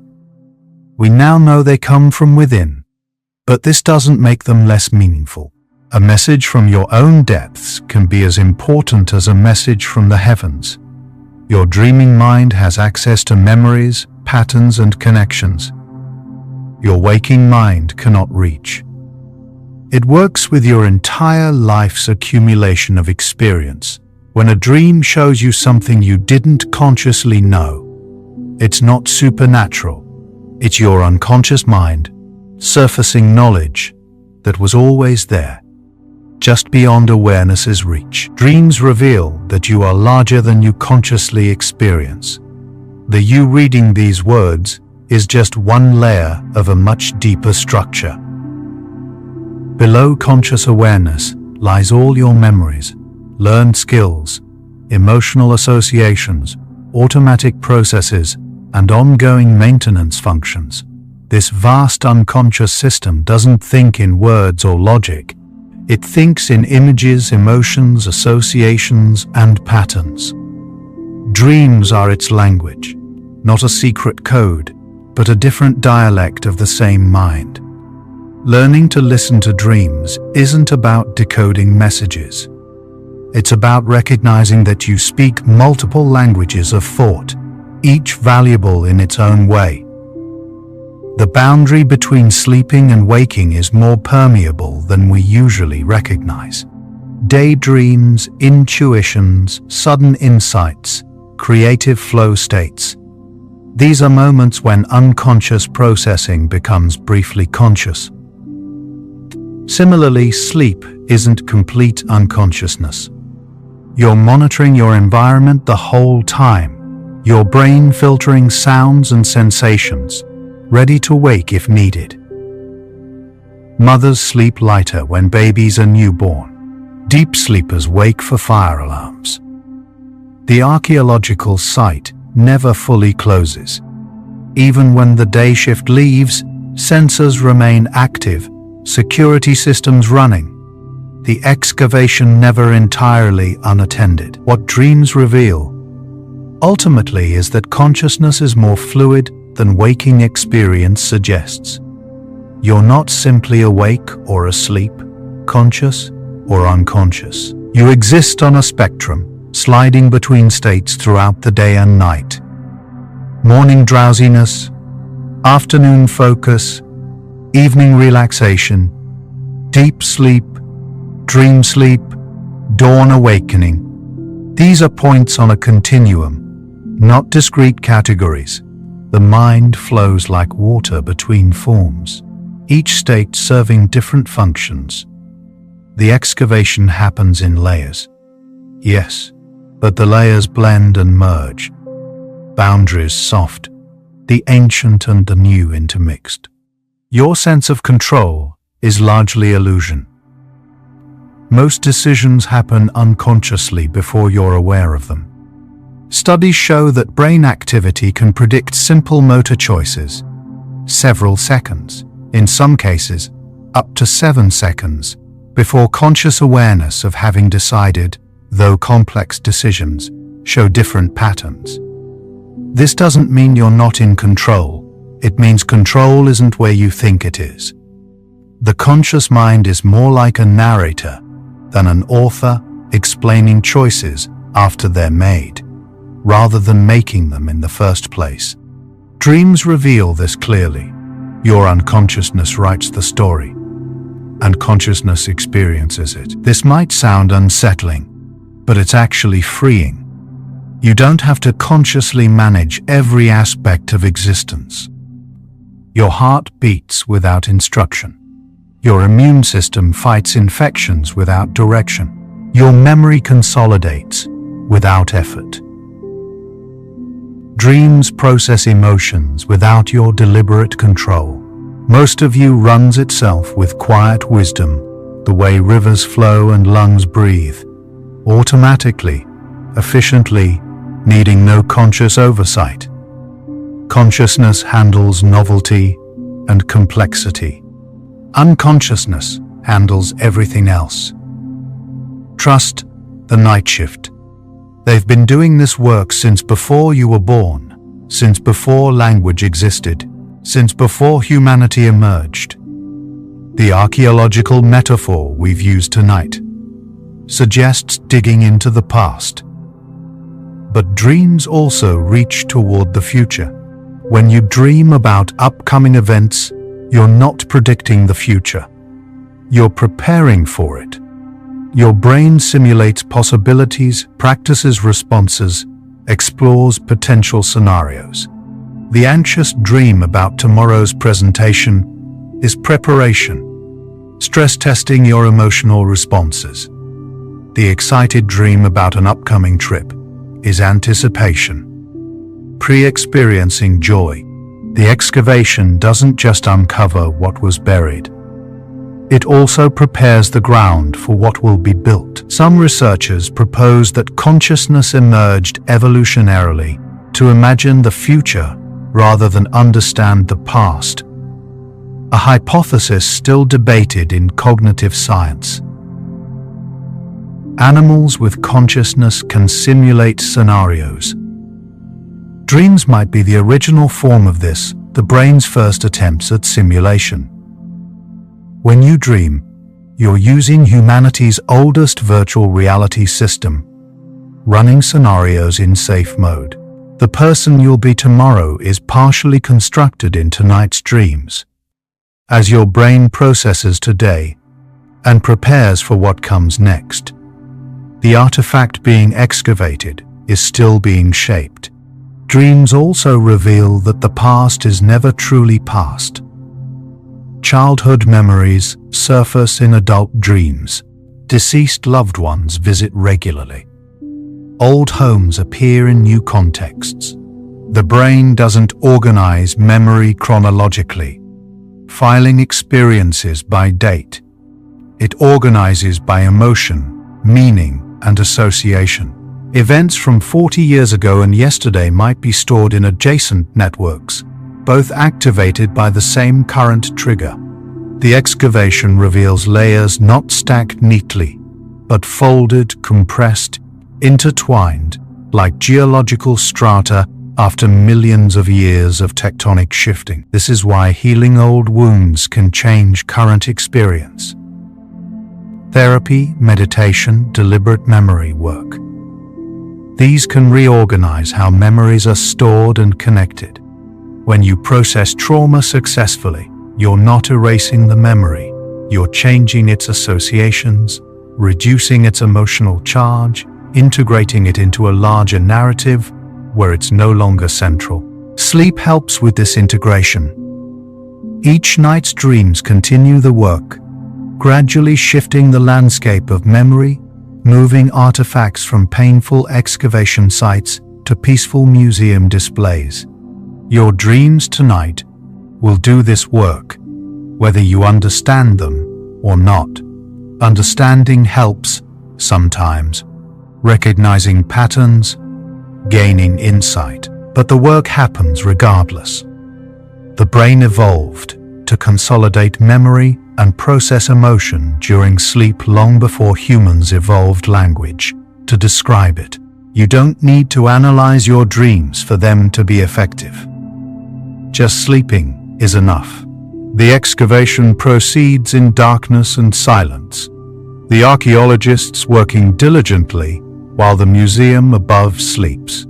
We now know they come from within, but this doesn't make them less meaningful. A message from your own depths can be as important as a message from the heavens. Your dreaming mind has access to memories, patterns, and connections your waking mind cannot reach. It works with your entire life's accumulation of experience. When a dream shows you something you didn't consciously know, it's not supernatural. It's your unconscious mind surfacing knowledge that was always there, just beyond awareness's reach. Dreams reveal that you are larger than you consciously experience. The you reading these words is just one layer of a much deeper structure. Below conscious awareness lies all your memories, learned skills, emotional associations, automatic processes, and ongoing maintenance functions. This vast unconscious system doesn't think in words or logic. It thinks in images, emotions, associations, and patterns. Dreams are its language, not a secret code, but a different dialect of the same mind. Learning to listen to dreams isn't about decoding messages. It's about recognizing that you speak multiple languages of thought, each valuable in its own way. The boundary between sleeping and waking is more permeable than we usually recognize. Daydreams, intuitions, sudden insights, creative flow states. These are moments when unconscious processing becomes briefly conscious. Similarly, sleep isn't complete unconsciousness. You're monitoring your environment the whole time, your brain filtering sounds and sensations, ready to wake if needed. Mothers sleep lighter when babies are newborn. Deep sleepers wake for fire alarms. The archaeological site never fully closes. Even when the day shift leaves, sensors remain active, security systems running. The excavation never entirely unattended. What dreams reveal, ultimately, is that consciousness is more fluid than waking experience suggests. You're not simply awake or asleep, conscious or unconscious. You exist on a spectrum, sliding between states throughout the day and night. Morning drowsiness, afternoon focus, evening relaxation, deep sleep, dream sleep, dawn awakening. These are points on a continuum, not discrete categories. The mind flows like water between forms, each state serving different functions. The excavation happens in layers. Yes, but the layers blend and merge. boundaries soft, the ancient and the new intermixed. Your sense of control is largely illusion. Most decisions happen unconsciously before you're aware of them. Studies show that brain activity can predict simple motor choices several seconds, in some cases up to 7 seconds, before conscious awareness of having decided, though complex decisions show different patterns. This doesn't mean you're not in control. It means control isn't where you think it is. The conscious mind is more like a narrator than an author explaining choices after they're made, rather than making them in the first place. Dreams reveal this clearly. Your unconsciousness writes the story, and consciousness experiences it. This might sound unsettling, but it's actually freeing. You don't have to consciously manage every aspect of existence. Your heart beats without instruction. Your immune system fights infections without direction. Your memory consolidates without effort. Dreams process emotions without your deliberate control. Most of you runs itself with quiet wisdom, the way rivers flow and lungs breathe, automatically, efficiently, needing no conscious oversight. Consciousness handles novelty and complexity. Unconsciousness handles everything else. Trust the night shift. They've been doing this work since before you were born, since before language existed, since before humanity emerged. The archaeological metaphor we've used tonight suggests digging into the past. But dreams also reach toward the future. When you dream about upcoming events, you're not predicting the future. You're preparing for it. Your brain simulates possibilities, practices responses, explores potential scenarios. The anxious dream about tomorrow's presentation is preparation, stress testing your emotional responses. The excited dream about an upcoming trip is anticipation, pre-experiencing joy. The excavation doesn't just uncover what was buried. It also prepares the ground for what will be built. Some researchers propose that consciousness emerged evolutionarily to imagine the future rather than understand the past, a hypothesis still debated in cognitive science. Animals with consciousness can simulate scenarios. Dreams might be the original form of this, the brain's first attempts at simulation. When you dream, you're using humanity's oldest virtual reality system, running scenarios in safe mode. The person you'll be tomorrow is partially constructed in tonight's dreams. As your brain processes today and prepares for what comes next, the artifact being excavated is still being shaped. Dreams also reveal that the past is never truly past. Childhood memories surface in adult dreams. Deceased loved ones visit regularly. Old homes appear in new contexts. The brain doesn't organize memory chronologically, filing experiences by date. It organizes by emotion, meaning, and association. Events from 40 years ago and yesterday might be stored in adjacent networks, both activated by the same current trigger. The excavation reveals layers not stacked neatly, but folded, compressed, intertwined, like geological strata after millions of years of tectonic shifting. This is why healing old wounds can change current experience. Therapy, meditation, deliberate memory work. These can reorganize how memories are stored and connected. When you process trauma successfully, you're not erasing the memory, you're changing its associations, reducing its emotional charge, integrating it into a larger narrative where it's no longer central. Sleep helps with this integration. Each night's dreams continue the work, gradually shifting the landscape of memory, moving artifacts from painful excavation sites to peaceful museum displays. Your dreams tonight will do this work, whether you understand them or not. Understanding helps sometimes, recognizing patterns, gaining insight, but the work happens regardless. The brain evolved to consolidate memory and process emotion during sleep long before humans evolved language to describe it. You don't need to analyze your dreams for them to be effective. Just sleeping is enough. The excavation proceeds in darkness and silence, the archaeologists working diligently while the museum above sleeps,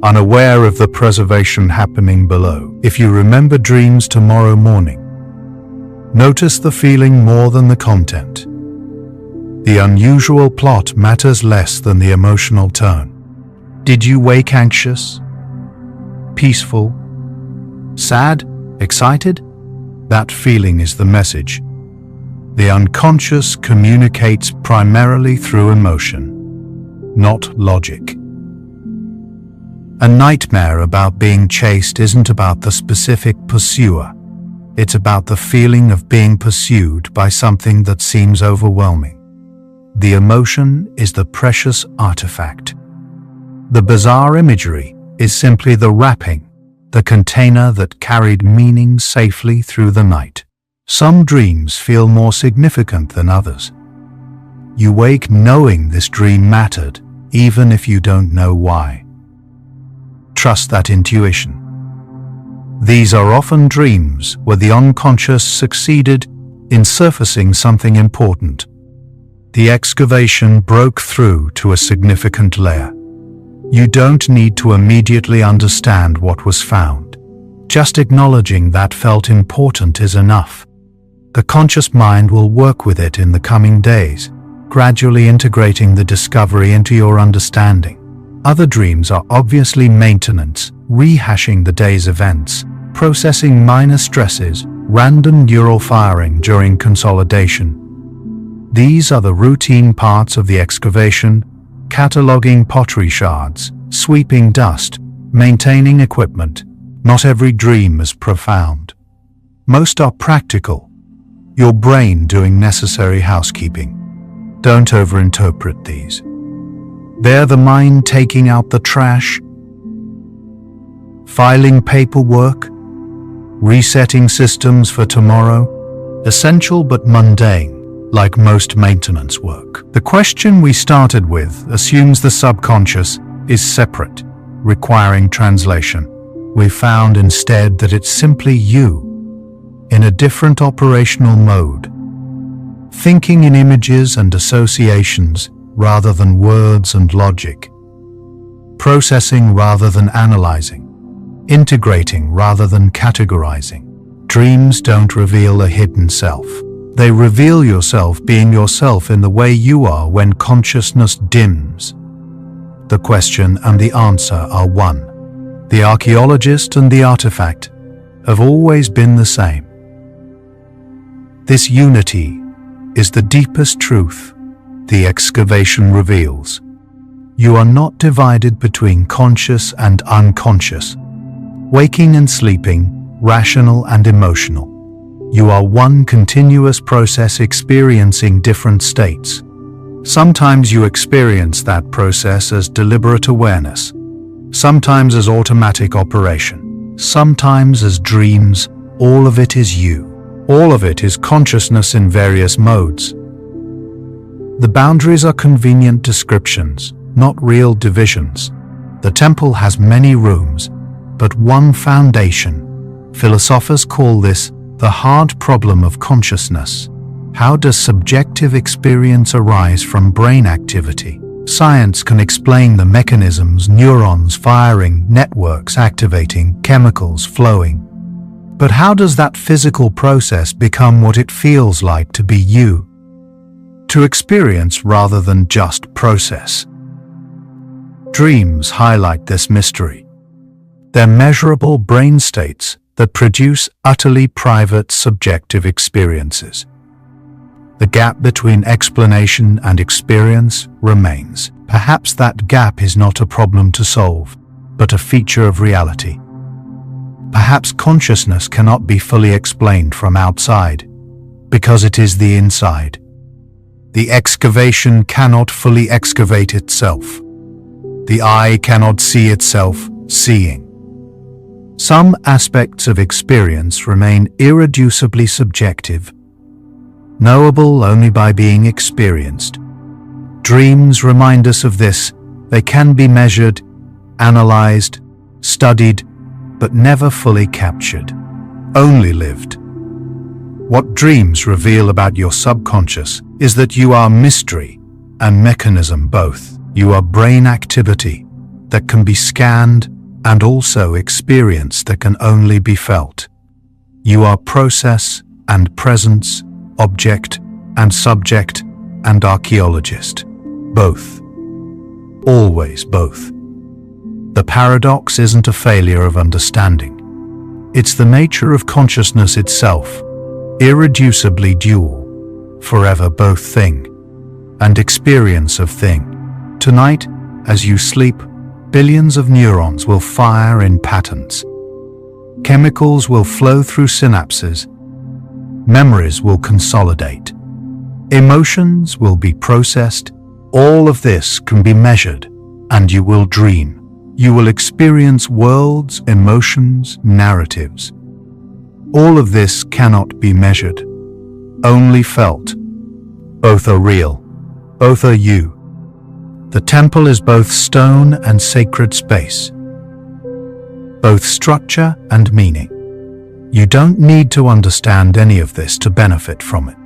unaware of the preservation happening below. If you remember dreams tomorrow morning, notice the feeling more than the content. The unusual plot matters less than the emotional tone. Did you wake anxious, peaceful, sad, excited? That feeling is the message. The unconscious communicates primarily through emotion, not logic. A nightmare about being chased isn't about the specific pursuer. It's about the feeling of being pursued by something that seems overwhelming. The emotion is the precious artifact. The bizarre imagery is simply the wrapping, the container that carried meaning safely through the night. Some dreams feel more significant than others. You wake knowing this dream mattered, even if you don't know why. Trust that intuition. These are often dreams where the unconscious succeeded in surfacing something important. The excavation broke through to a significant layer. You don't need to immediately understand what was found. Just acknowledging that felt important is enough. The conscious mind will work with it in the coming days, gradually integrating the discovery into your understanding. Other dreams are obviously maintenance, rehashing the day's events, processing minor stresses, random neural firing during consolidation. These are the routine parts of the excavation, cataloging pottery shards, sweeping dust, maintaining equipment. Not every dream is profound. Most are practical, your brain doing necessary housekeeping. Don't overinterpret these. They're the mind taking out the trash, filing paperwork, resetting systems for tomorrow, essential but mundane, like most maintenance work. The question we started with assumes the subconscious is separate, requiring translation. We found instead that it's simply you, in a different operational mode, thinking in images and associations rather than words and logic, processing rather than analyzing, integrating rather than categorizing. Dreams don't reveal a hidden self. They reveal yourself being yourself in the way you are when consciousness dims. The question and the answer are one. The archaeologist and the artifact have always been the same. This unity is the deepest truth the excavation reveals. You are not divided between conscious and unconscious, waking and sleeping, rational and emotional. You are one continuous process experiencing different states. Sometimes you experience that process as deliberate awareness, sometimes as automatic operation, sometimes as dreams. All of it is you. All of it is consciousness in various modes. The boundaries are convenient descriptions, not real divisions. The temple has many rooms, but one foundation. Philosophers call this the hard problem of consciousness. How does subjective experience arise from brain activity? Science can explain the mechanisms, neurons firing, networks activating, chemicals flowing. But how does that physical process become what it feels like to be you? To experience rather than just process. Dreams highlight this mystery. They're measurable brain states that produce utterly private subjective experiences. The gap between explanation and experience remains. Perhaps that gap is not a problem to solve. but a feature of reality. Perhaps consciousness cannot be fully explained from outside, because it is the inside. The excavation cannot fully excavate itself. The eye cannot see itself seeing. Some aspects of experience remain irreducibly subjective, knowable only by being experienced. Dreams remind us of this. They can be measured, analyzed, studied, but never fully captured, only lived. What dreams reveal about your subconscious is that you are mystery and mechanism both. You are brain activity that can be scanned and also experience that can only be felt. You are process and presence, object and subject and archaeologist. Both. Always both. The paradox isn't a failure of understanding. It's the nature of consciousness itself, irreducibly dual, forever both thing and experience of thing. Tonight, as you sleep, billions of neurons will fire in patterns. Chemicals will flow through synapses. Memories will consolidate. Emotions will be processed. All of this can be measured, and you will dream. You will experience worlds, emotions, narratives. All of this cannot be measured, only felt. Both are real. Both are you. The temple is both stone and sacred space, both structure and meaning. You don't need to understand any of this to benefit from it.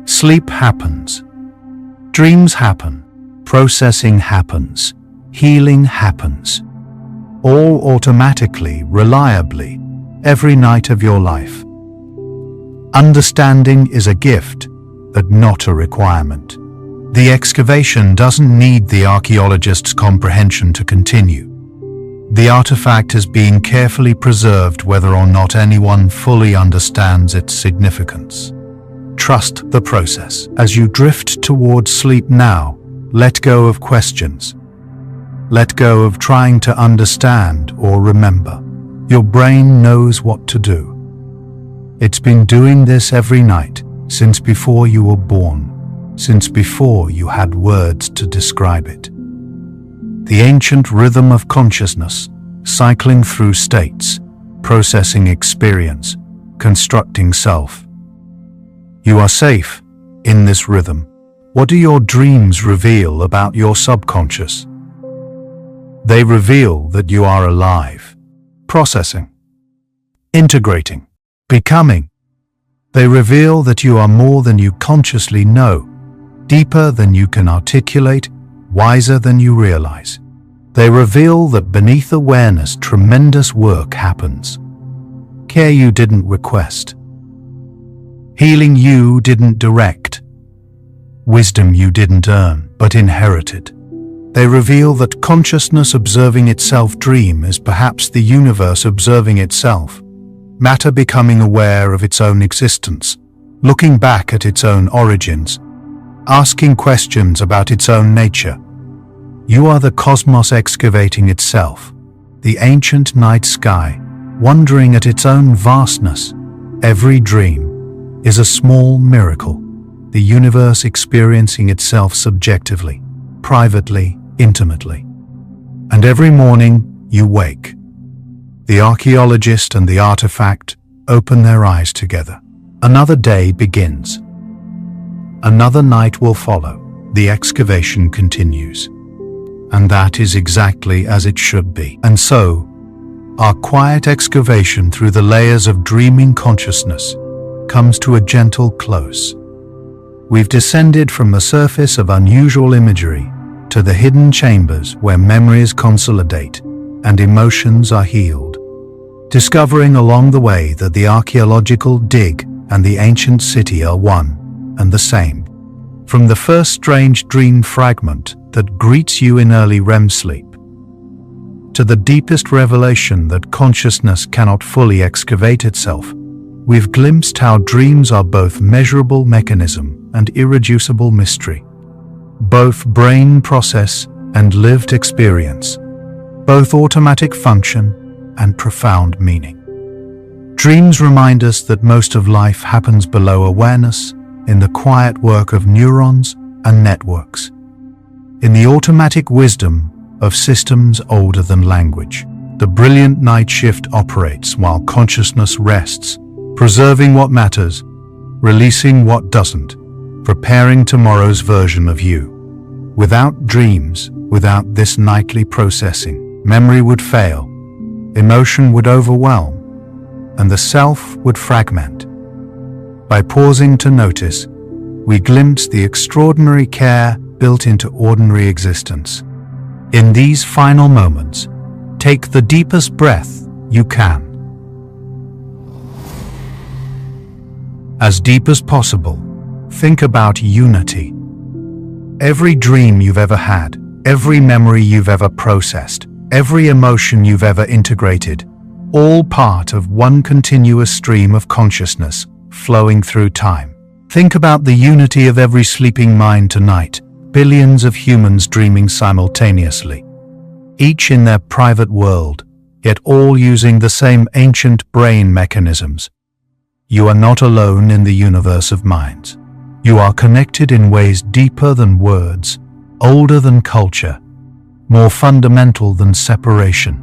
Sleep happens. Dreams happen. Processing happens. Healing happens. All automatically, reliably, every night of your life. Understanding is a gift, but not a requirement. The excavation doesn't need the archaeologist's comprehension to continue. The artifact is being carefully preserved whether or not anyone fully understands its significance. Trust the process. As you drift towards sleep now, let go of questions. Let go of trying to understand or remember. Your brain knows what to do. It's been doing this every night since before you were born, since before you had words to describe it. The ancient rhythm of consciousness, cycling through states, processing experience, constructing self. You are safe in this rhythm. What do your dreams reveal about your subconscious? They reveal that you are alive, processing, integrating, becoming. They reveal that you are more than you consciously know, deeper than you can articulate, wiser than you realize. They reveal that beneath awareness tremendous work happens. Care you didn't request. Healing you didn't direct. Wisdom you didn't earn, but inherited. They reveal that consciousness observing itself dream is perhaps the universe observing itself, matter becoming aware of its own existence, looking back at its own origins, asking questions about its own nature. You are the cosmos excavating itself, the ancient night sky, wondering at its own vastness. Every dream is a small miracle, the universe experiencing itself subjectively, privately, intimately. And every morning you wake. The archaeologist and the artifact open their eyes together. Another day begins. Another night will follow. The excavation continues. And that is exactly as it should be. And so, our quiet excavation through the layers of dreaming consciousness comes to a gentle close. We've descended from the surface of unusual imagery to the hidden chambers where memories consolidate and emotions are healed, discovering along the way that the archaeological dig and the ancient city are one and the same. From the first strange dream fragment that greets you in early REM sleep, to the deepest revelation that consciousness cannot fully excavate itself, we've glimpsed how dreams are both measurable mechanism and irreducible mystery, both brain process and lived experience, both automatic function and profound meaning. Dreams remind us that most of life happens below awareness, in the quiet work of neurons and networks, in the automatic wisdom of systems older than language. The brilliant night shift operates while consciousness rests, preserving what matters, releasing what doesn't, preparing tomorrow's version of you. Without dreams, without this nightly processing, memory would fail, emotion would overwhelm, and the self would fragment. By pausing to notice, we glimpse the extraordinary care built into ordinary existence. In these final moments, take the deepest breath you can. As deep as possible, think about unity. Every dream you've ever had, every memory you've ever processed, every emotion you've ever integrated, all part of one continuous stream of consciousness flowing through time. Think about the unity of every sleeping mind tonight, billions of humans dreaming simultaneously, each in their private world, yet all using the same ancient brain mechanisms. You are not alone in the universe of minds. You are connected in ways deeper than words, older than culture, more fundamental than separation.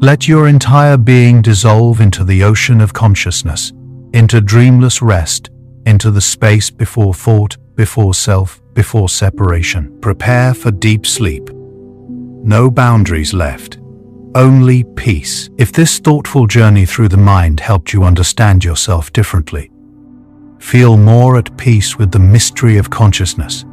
Let your entire being dissolve into the ocean of consciousness, into dreamless rest, into the space before thought, before self, before separation. Prepare for deep sleep. No boundaries left, only peace. If this thoughtful journey through the mind helped you understand yourself differently, feel more at peace with the mystery of consciousness,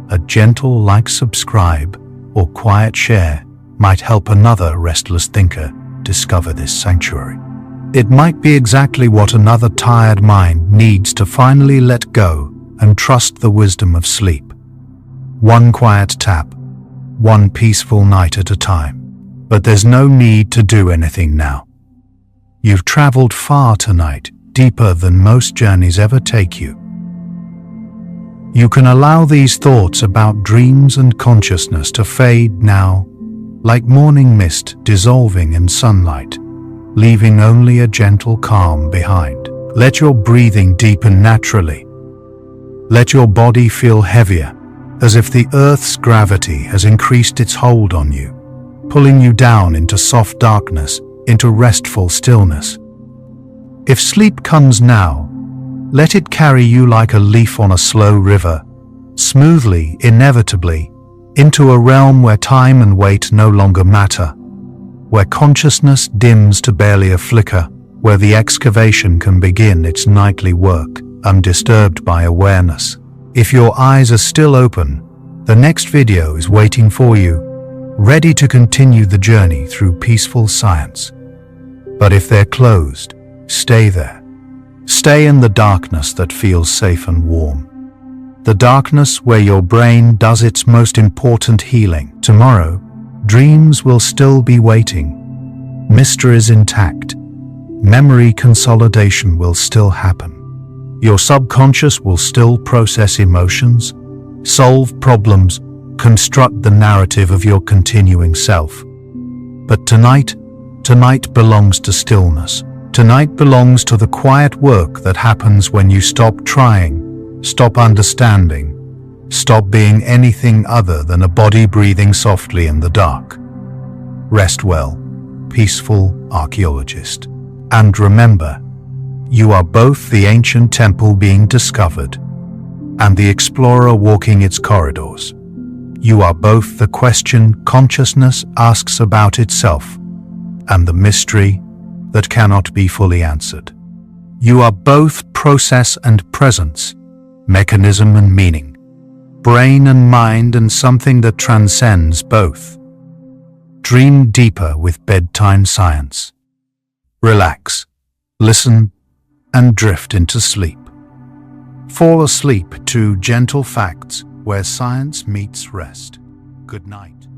a gentle like, subscribe, or quiet share might help another restless thinker discover this sanctuary. It might be exactly what another tired mind needs to finally let go and trust the wisdom of sleep. One quiet tap, one peaceful night at a time. But there's no need to do anything now. You've traveled far tonight, deeper than most journeys ever take you. You can allow these thoughts about dreams and consciousness to fade now, like morning mist dissolving in sunlight, leaving only a gentle calm behind. Let your breathing deepen naturally. Let your body feel heavier, as if the earth's gravity has increased its hold on you, pulling you down into soft darkness, into restful stillness. If sleep comes now, let it carry you like a leaf on a slow river, smoothly, inevitably, into a realm where time and weight no longer matter, where consciousness dims to barely a flicker, where the excavation can begin its nightly work, undisturbed by awareness. If your eyes are still open, the next video is waiting for you, ready to continue the journey through peaceful science. But if they're closed, stay there. Stay in the darkness that feels safe and warm. The darkness where your brain does its most important healing. Tomorrow, dreams will still be waiting. Mysteries intact. Memory consolidation will still happen. Your subconscious will still process emotions, solve problems, construct the narrative of your continuing self. But tonight belongs to stillness. Tonight belongs to the quiet work that happens when you stop trying, stop understanding, stop being anything other than a body breathing softly in the dark. Rest well, peaceful archaeologist. And remember, you are both the ancient temple being discovered and the explorer walking its corridors. You are both the question consciousness asks about itself and the mystery that cannot be fully answered. You are both process and presence, mechanism and meaning, brain and mind, and something that transcends both. Dream deeper with bedtime science. Relax, listen, and drift into sleep. Fall asleep to gentle facts where science meets rest. Good night.